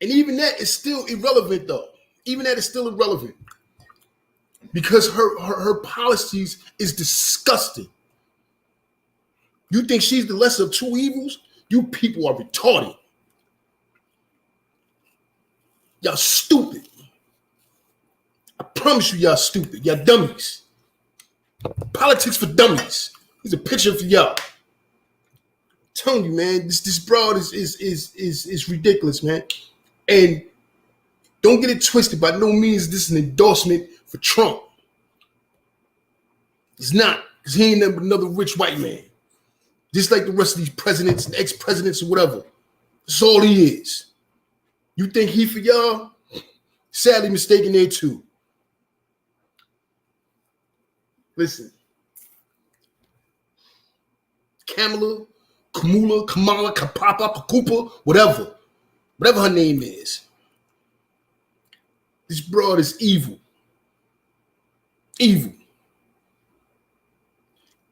And even that is still irrelevant, though. Even that is still irrelevant. Because her policies is disgusting. You think she's the lesser of two evils? You people are retarded. Y'all stupid. I promise you, y'all stupid. Y'all dummies. Politics for dummies. Here's a picture for y'all. telling you, man, this broad is ridiculous, man. And don't get it twisted. By no means this is an endorsement for Trump. It's not, because he ain't another rich white man. Just like the rest of these presidents and ex-presidents or whatever. That's all he is. You think he for y'all? Sadly mistaken there too. Listen. Kamala, Kapapa, Kakupa, whatever her name is. This broad is evil. Evil.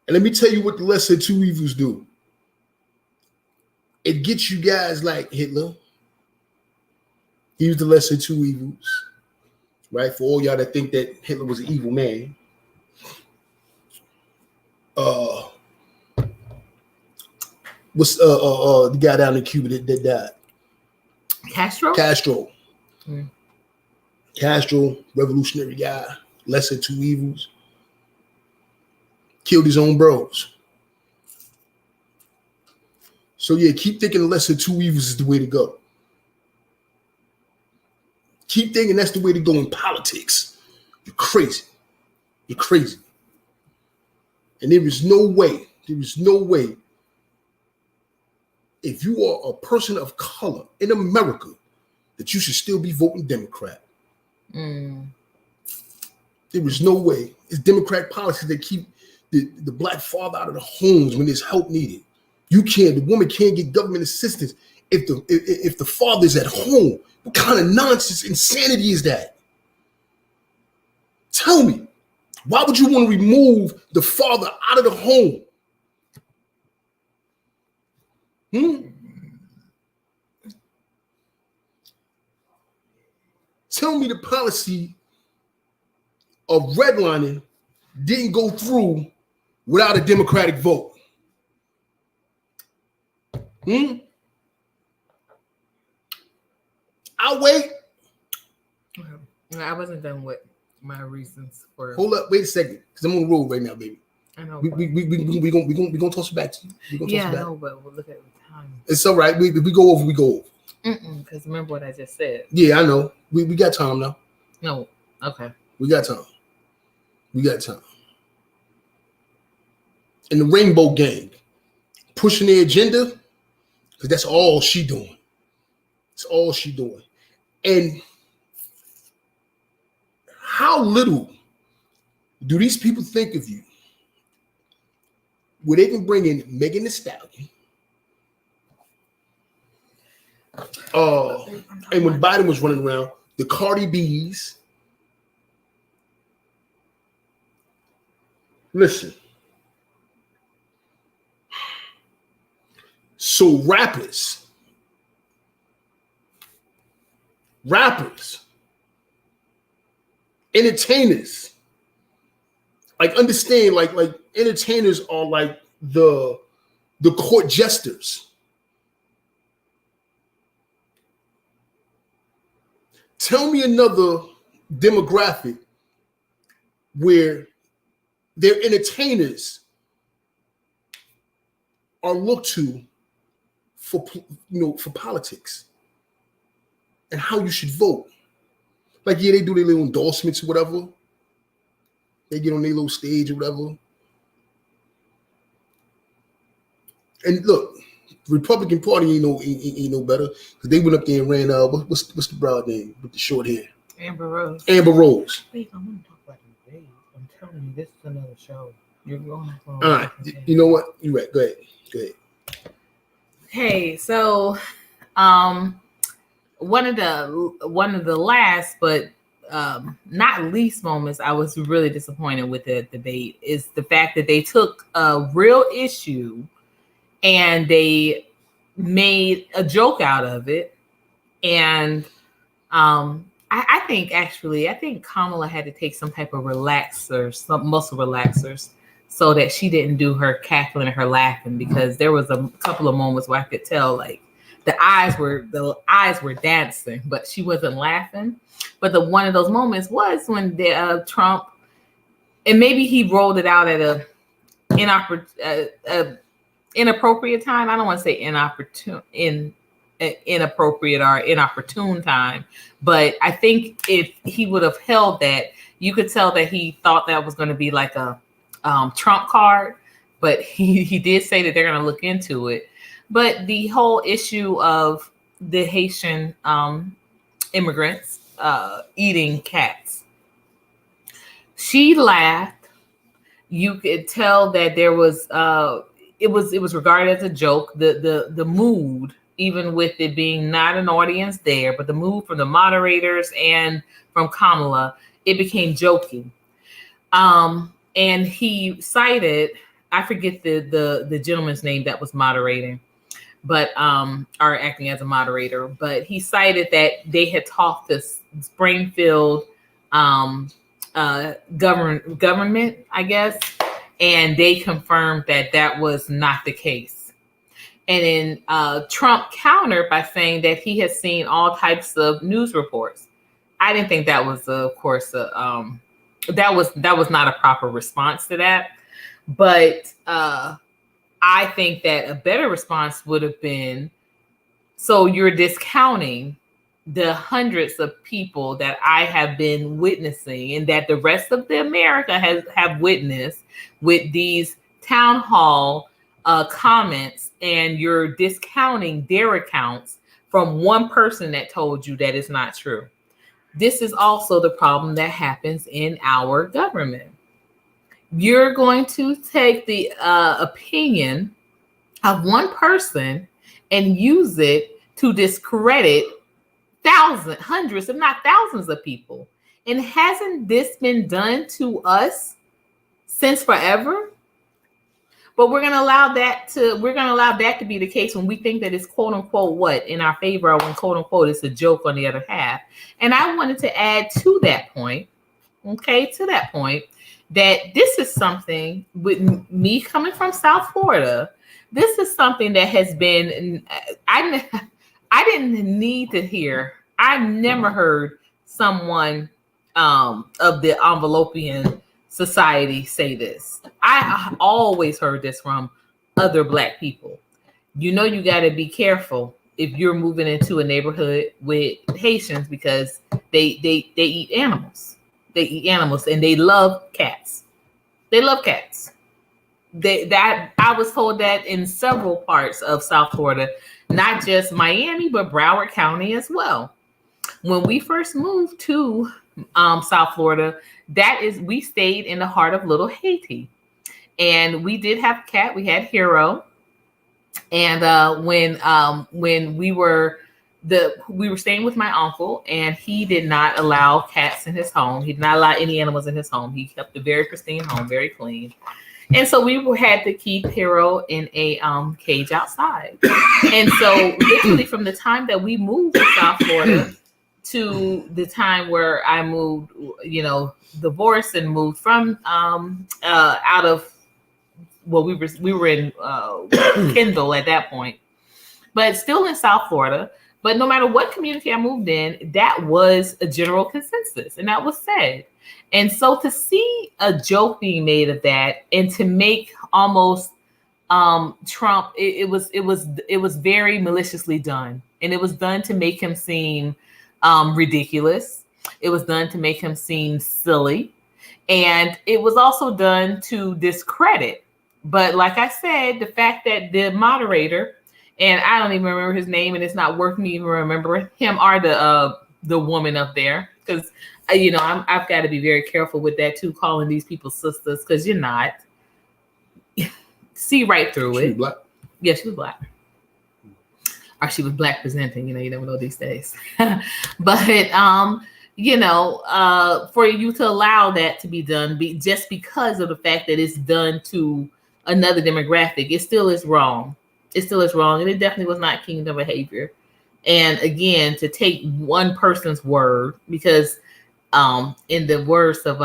And let me tell you what the lesser of two evils do. It gets you guys like Hitler. He was the lesser of two evils. Right? For all y'all that think that Hitler was an evil man. What's the guy down in Cuba that died? Castro. Castro, revolutionary guy, lesser of two evils. Killed his own bros. So yeah, keep thinking the lesser of two evils is the way to go. Keep thinking that's the way to go in politics. You're crazy. You're crazy. And there is no way, if you are a person of color in America, that you should still be voting Democrat. There is no way. It's Democrat policy that keep the black father out of the homes when there's help needed. The woman can't get government assistance if the father's at home. What kind of nonsense, insanity is that? Tell me, why would you want to remove the father out of the home? Tell me the policy of redlining didn't go through without a Democratic vote. I'll wait. I wasn't done with my reasons for. Hold up, wait a second, because I'm on the road right now, baby. I know. We gonna toss it back to you. Yeah, I know, but we'll look at the time. It's all right. We go over. We go over. Because remember what I just said. Yeah, I know. We got time now. No. Okay. We got time. And the Rainbow Gang pushing their agenda, because that's all she doing. It's all she doing. And how little do these people think of you where they can bring in Megan Thee Stallion? And when Biden was running around, the Cardi B's. Listen. So rappers, entertainers, like understand, like entertainers are like the court jesters. Tell me another demographic where their entertainers are looked to for politics and how you should vote. Like, yeah, they do their little endorsements or whatever. They get on their little stage or whatever. And look, the Republican Party ain't no better, because they went up there and ran what's the broad name with the short hair? Amber Rose. Wait, I'm gonna talk about the debate. I'm telling you, this is another show. You're going on. All right, you know what? You're right. Go ahead. Hey, so one of the last but not least moments I was really disappointed with the debate is the fact that they took a real issue and they made a joke out of it. And I think Kamala had to take some type of relaxer, some muscle relaxers, so that she didn't do her cackling and her laughing, because there was a couple of moments where I could tell like the eyes were dancing, but she wasn't laughing. But one of those moments was when Trump, and maybe he rolled it out at a inappropriate time. I don't want to say inappropriate or inopportune time, but I think if he would have held that, you could tell that he thought that was going to be like a trump card. But he did say that they're going to look into it. But the whole issue of the Haitian immigrants eating cats, she laughed. You could tell that there was it was regarded as a joke. The mood, even with it being not an audience there, but the mood from the moderators and from Kamala, it became joking. And he cited, I forget the gentleman's name that was moderating, but or acting as a moderator, but he cited that they had talked to Springfield government, I guess, and they confirmed that that was not the case. And then Trump countered by saying that he has seen all types of news reports. I didn't think that was, of course, that was not a proper response to that. But I think that a better response would have been, so you're discounting the hundreds of people that I have been witnessing and that the rest of the America have witnessed with these town hall comments, and you're discounting their accounts from one person that told you that it's not true. This is also the problem that happens in our government. You're going to take the opinion of one person and use it to discredit hundreds, if not thousands of people. And hasn't this been done to us since forever? But we're going to allow that to be the case when we think that it's quote unquote what in our favor, or when quote unquote it's a joke on the other half. And I wanted to add to that point, that this is something, with me coming from South Florida, this is something that has been, I didn't need to hear. I've never heard someone of the Envelopian society say this. I always heard this from other Black people. You know, you got to be careful if you're moving into a neighborhood with Haitians, because they eat animals. They eat animals and they love cats. They love cats. I was told that in several parts of South Florida, not just Miami, but Broward County as well. When we first moved to South Florida, we stayed in the heart of Little Haiti, and we did have a cat. We had Hero, and when we were staying with my uncle, and he did not allow cats in his home. He did not allow any animals in his home. He kept a very pristine home, very clean. And so we had to keep Hero in a cage outside. And so literally from the time that we moved to South Florida to the time where I moved, divorced and moved from out of, well, we were in Kendall at that point, but still in South Florida. But no matter what community I moved in, that was a general consensus, and that was said. And so to see a joke being made of that, and to make almost Trump, it was very maliciously done, and it was done to make him seem ridiculous. It was done to make him seem silly, and it was also done to discredit. But like I said, the fact that the moderator, and I don't even remember his name, and it's not worth me even remembering him, or the woman up there, because I've got to be very careful with that too, calling these people sisters, because you're not. See right through it. She was Black? Yeah, she was Black. Or she was Black presenting, you never know these days. But for you to allow that to be done, just because of the fact that it's done to another demographic, it still is wrong. It still is wrong, and it definitely was not kingdom behavior. And again, to take one person's word, because in the words of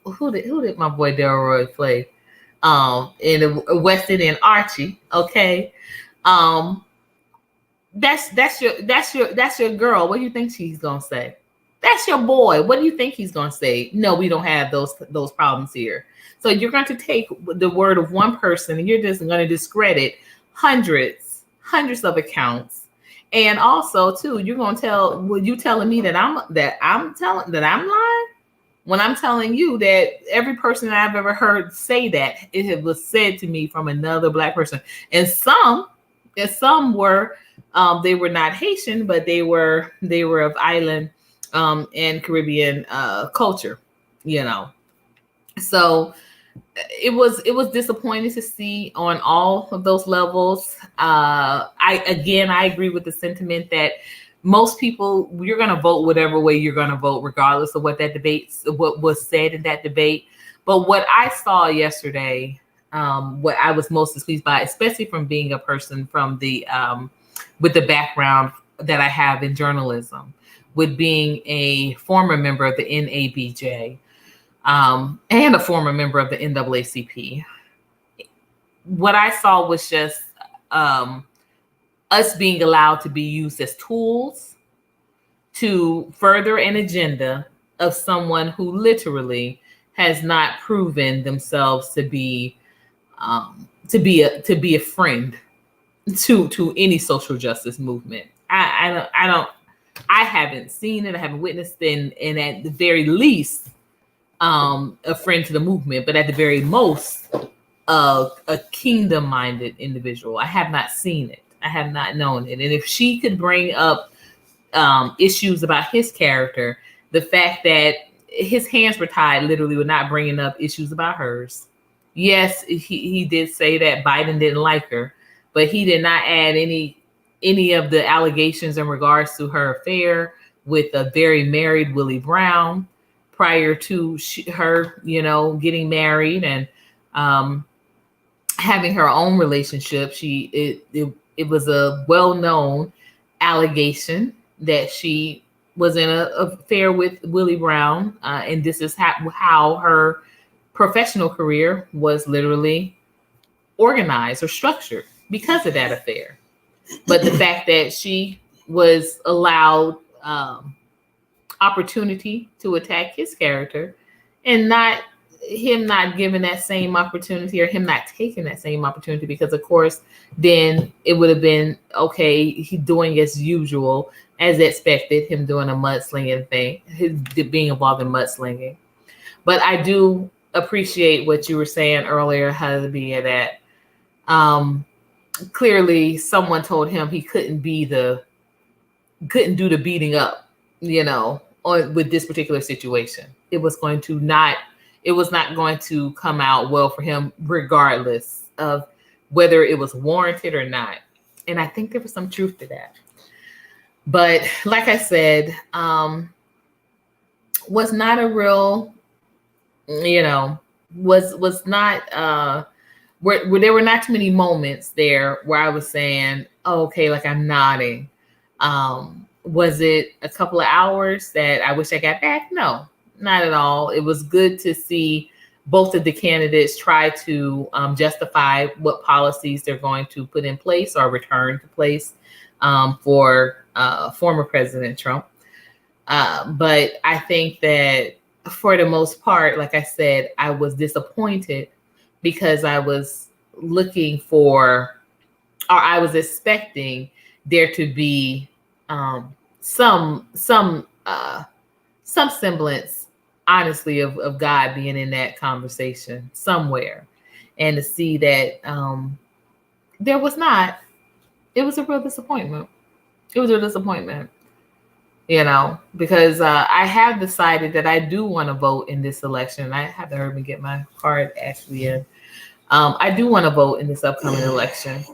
who did my boy Delroy play in the West Indian Archie, okay, that's your girl. What do you think she's gonna say? That's your boy. What do you think he's gonna say? No, we don't have those problems here. So you're going to take the word of one person and you're just going to discredit hundreds of accounts. And also, too, you're going to telling me that I'm lying when I'm telling you that every person that I've ever heard say that, it was said to me from another Black person. And some were, they were not Haitian, but they were of island and Caribbean culture, So it was disappointing to see on all of those levels. I agree with the sentiment that most people, you're going to vote whatever way you're going to vote, regardless of what was said in that debate. But what I saw yesterday, what I was most displeased by, especially from being a person from the with the background that I have in journalism, with being a former member of the NABJ and a former member of the NAACP, what I saw was just us being allowed to be used as tools to further an agenda of someone who literally has not proven themselves to be a friend to any social justice movement. I haven't seen it. I haven't witnessed it, and at the very least, a friend to the movement, but at the very most, a kingdom-minded individual. I have not seen it. I have not known it. And if she could bring up issues about his character, the fact that his hands were tied literally were not bringing up issues about hers. Yes, he did say that Biden didn't like her, but he did not add any of the allegations in regards to her affair with a very married Willie Brown prior to her, getting married and having her own relationship. It was a well-known allegation that she was in an affair with Willie Brown, and this is how her professional career was literally organized or structured because of that affair. But the fact that she was allowed opportunity to attack his character, and not giving that same opportunity, or him not taking that same opportunity, because of course then it would have been okay, he doing as usual, as expected, him doing a mudslinging thing, being involved in mudslinging. But I do appreciate what you were saying earlier, Husby, that clearly someone told him he couldn't do the beating up, with this particular situation. It was not going to come out well for him, regardless of whether it was warranted or not. And I think there was some truth to that. But like I said, was not a real, was not, where there were not too many moments there where I was saying, oh, okay, like I'm nodding. Was it a couple of hours that I wish I got back? No, not at all. It was good to see both of the candidates try to justify what policies they're going to put in place or return to place for former President Trump. But I think that for the most part, like I said, I was disappointed because I was looking for, or I was expecting there to be some semblance, honestly, of God being in that conversation somewhere, and to see that there was not. It was a real disappointment. It was a disappointment, because I have decided that I do want to vote in this election. I have to hurry and get my card actually in. I do want to vote in this upcoming election.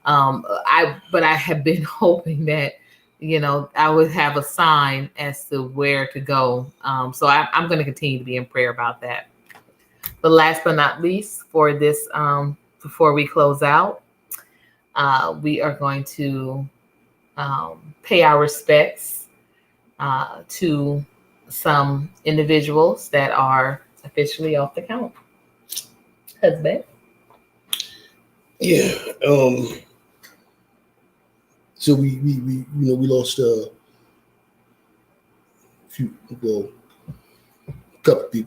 But I have been hoping that, I would have a sign as to where to go. So I'm going to continue to be in prayer about that. But last but not least, for this, before we close out, we are going to pay our respects to some individuals that are officially off the count. Husband? Yeah. So we lost a couple people.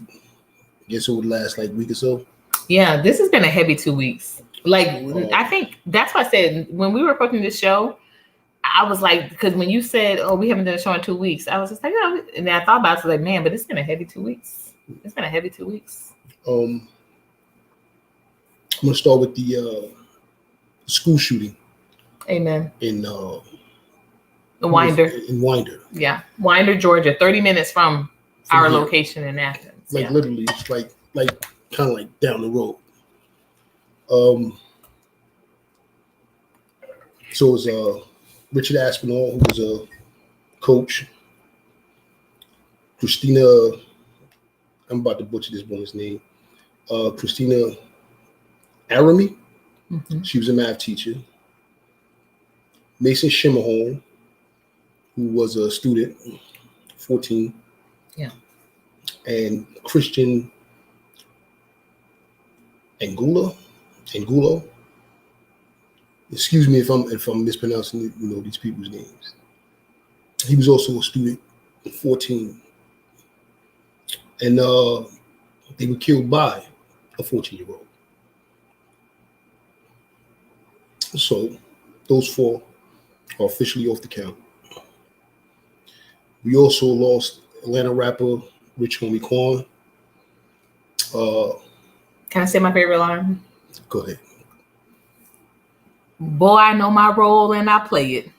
I guess over the last week or so. Yeah, this has been a heavy 2 weeks. Like, I think that's why I said when we were approaching this show, I was like, because when you said, "Oh, we haven't done a show in 2 weeks," I was just like, "Oh," and then I thought about it. I was like, "Man, but it's been a heavy 2 weeks. It's been a heavy 2 weeks." I'm gonna start with the school shooting. Amen. In Winder. In Winder. Yeah, Winder, Georgia, 30 minutes from our here. location in Athens. Like literally, it's like kind of like down the road. So it was Richard Aspinall, who was a coach. Christina, I'm about to butcher this woman's name. Christina Arami, she was a math teacher. Mason Shimmerholm, who was a student, 14. Yeah. And Christian Angulo. Excuse me if I'm mispronouncing these people's names. He was also a student, 14, and they were killed by a 14-year-old. So those 4 are officially off the count. We also lost Atlanta rapper Rich Homie Quan. Can I say my favorite line? Go ahead. Boy, I know my role and I play it.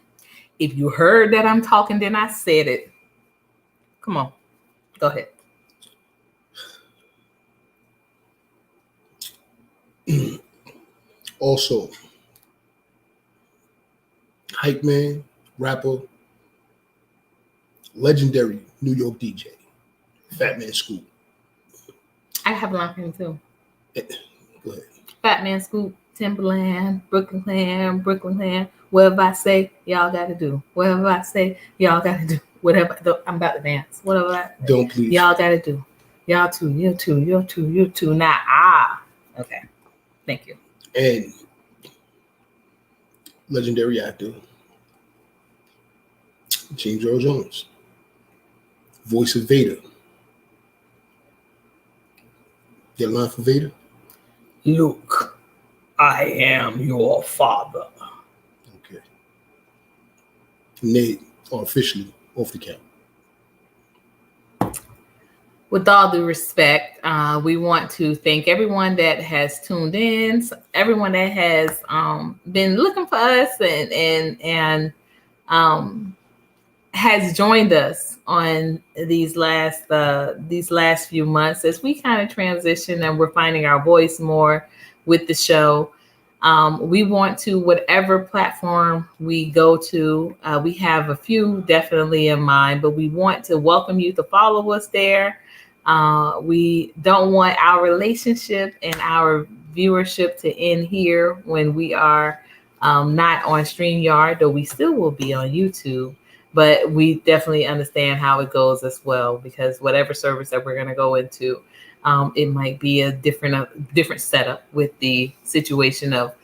If you heard that I'm talking, then I said it. Come on. Go ahead. Also, hype man, rapper, legendary New York DJ, Fat Man Scoop. I have a line for him too. Go ahead. Fat Man Scoop, Timberland, Brooklyn Clan. Whatever I say, y'all got to do. Whatever I say, y'all got to do. Whatever. I'm about to dance. Whatever I say, don't please. Y'all got to do. Y'all too. You too. Now, okay. Thank you. And legendary actor, James Earl Jones, voice of Vader. Get a line for Vader? Luke, I am your father. Okay. And they are officially off the count. With all due respect, we want to thank everyone that has tuned in, everyone that has been looking for us and has joined us on these last few months as we kind of transition and we're finding our voice more with the show. We want to, whatever platform we go to, we have a few definitely in mind, but we want to welcome you to follow us there. We don't want our relationship and our viewership to end here when we are not on StreamYard, though we still will be on YouTube. But we definitely understand how it goes as well, because whatever service that we're going to go into, it might be a different setup with the situation of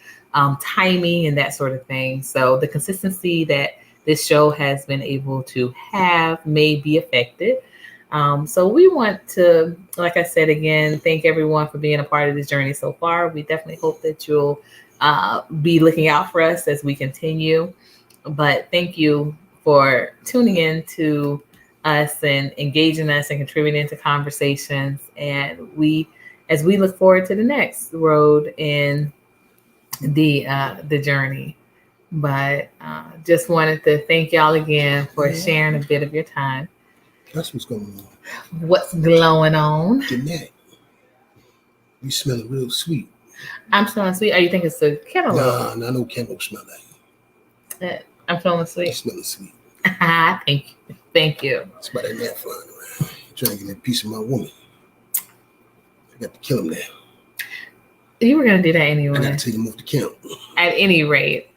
timing and that sort of thing. So the consistency that this show has been able to have may be affected. So we want to, like I said again, thank everyone for being a part of this journey so far. We definitely hope that you'll be looking out for us as we continue. But thank you for tuning in to us and engaging us and contributing to conversations. And as we look forward to the next road in the journey. But just wanted to thank y'all again for sharing a bit of your time. That's what's going on. What's glowing on? Jeanette, you smelling real sweet. I'm smelling sweet. Oh, you think it's the candle? Nah, no candle smell like. I'm feeling sweet. You smelling sweet. Thank you. It's about that man flying around. Trying to get a piece of my woman. I got to kill him now. You were going to do that anyway. I got to take him off the count. At any rate,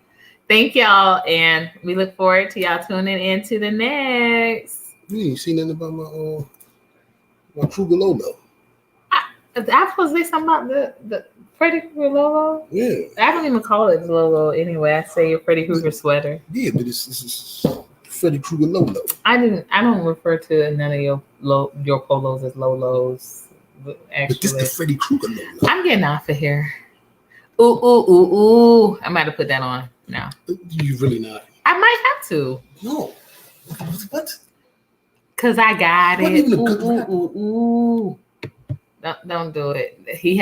thank y'all. And we look forward to y'all tuning into the next. You ain't seen nothing about my Kruger Lolo. I was supposed to say something about the Freddy Krueger Lolo. Yeah. I don't even call it Lolo anyway. I say a Freddy Krueger sweater. Yeah, but it's Freddy Krueger Lolo. I don't refer to none of your polos as Lolos. But this Actually, the Freddy Krueger logo. I'm getting off of here. Ooh. I might have put that on now. You really not? I might have to. No. What? Cause I got Wasn't it. even a good rapper. Ooh. Don't do it. He